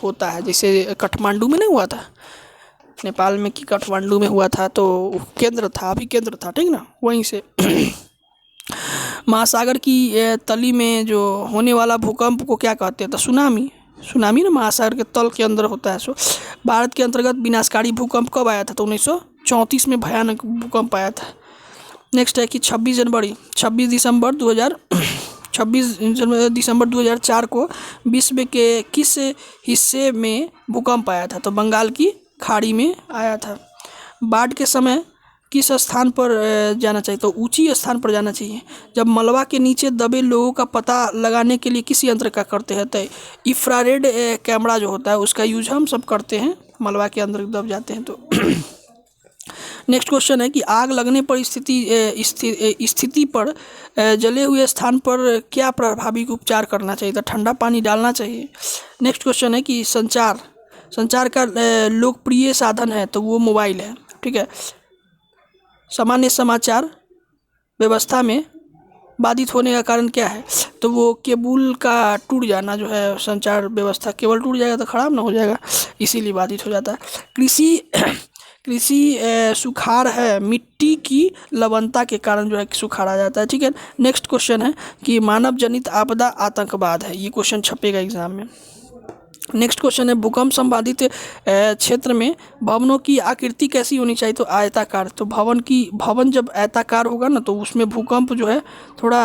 होता है। जैसे काठमांडू में नहीं हुआ था, नेपाल में कि काठमांडू में हुआ था, तो केंद्र था, अभी केंद्र था, ठीक ना, वहीं से। महासागर की तली में जो होने वाला भूकंप को क्या कहते हैं, तो सुनामी ना महासागर के तल के अंदर होता है। सो भारत के अंतर्गत विनाशकारी भूकंप कब आया था, तो 1934 में भयानक भूकंप आया था। नेक्स्ट है कि 26 दिसंबर 2004 को विश्व के किस हिस्से में भूकंप आया था, तो बंगाल की खाड़ी में आया था। बाढ़ के समय किस स्थान पर जाना चाहिए, तो ऊंची स्थान पर जाना चाहिए। जब मलबा के नीचे दबे लोगों का पता लगाने के लिए किस यंत्र का करते हैं, तो इंफ्रारेड कैमरा जो होता है उसका यूज हम सब करते हैं, मलबा के अंदर दब जाते हैं तो। नेक्स्ट क्वेश्चन है कि आग लगने पर स्थिति पर जले हुए स्थान पर क्या प्रभावी उपचार करना चाहिए, तो ठंडा पानी डालना चाहिए। नेक्स्ट क्वेश्चन है कि संचार का लोकप्रिय साधन है, तो वो मोबाइल है, ठीक है। सामान्य समाचार व्यवस्था में बाधित होने का कारण क्या है, तो वो केबल का टूट जाना जो है, संचार व्यवस्था केबल टूट जाएगा तो ख़राब ना हो जाएगा, इसीलिए बाधित हो जाता है। कृषि सुखाड़ है, मिट्टी की लवणता के कारण जो है सुखाड़ आ जाता है, ठीक है। नेक्स्ट क्वेश्चन है कि मानव जनित आपदा आतंकवाद है, ये क्वेश्चन छपेगा एग्जाम में। नेक्स्ट क्वेश्चन है भूकंप संबाधित क्षेत्र में भवनों की आकृति कैसी होनी चाहिए, तो आयताकार। तो भवन जब आयताकार होगा ना, तो उसमें भूकंप जो है थोड़ा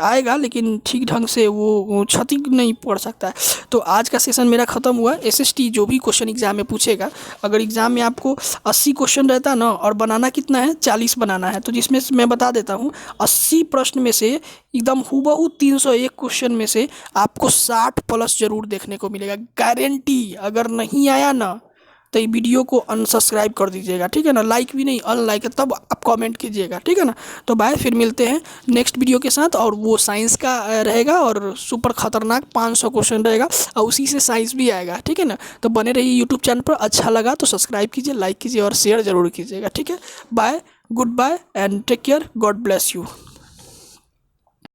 आएगा, लेकिन ठीक ढंग से वो क्षति नहीं पड़ सकता है। तो आज का सेशन मेरा ख़त्म हुआ। SST जो भी क्वेश्चन एग्जाम में पूछेगा, अगर एग्जाम में आपको 80 क्वेश्चन रहता ना, और बनाना कितना है, 40 बनाना है, तो जिसमें मैं बता देता हूँ 80 प्रश्न में से एकदम हूबहू 301 क्वेश्चन में से आपको 60 प्लस जरूर देखने को मिलेगा, गारंटी। अगर नहीं आया ना तो ये वीडियो को अनसब्सक्राइब कर दीजिएगा, ठीक है ना। लाइक भी नहीं, अनलाइक है, तब आप कमेंट कीजिएगा, ठीक है ना। तो बाय, फिर मिलते हैं नेक्स्ट वीडियो के साथ। और वो साइंस का रहेगा और सुपर खतरनाक 500 क्वेश्चन रहेगा और उसी से साइंस भी आएगा, ठीक है ना। तो बने रहिए यूट्यूब चैनल पर। अच्छा लगा तो सब्सक्राइब कीजिए, लाइक कीजिए और शेयर जरूर कीजिएगा, ठीक है। Bye, goodbye and take care, God bless you.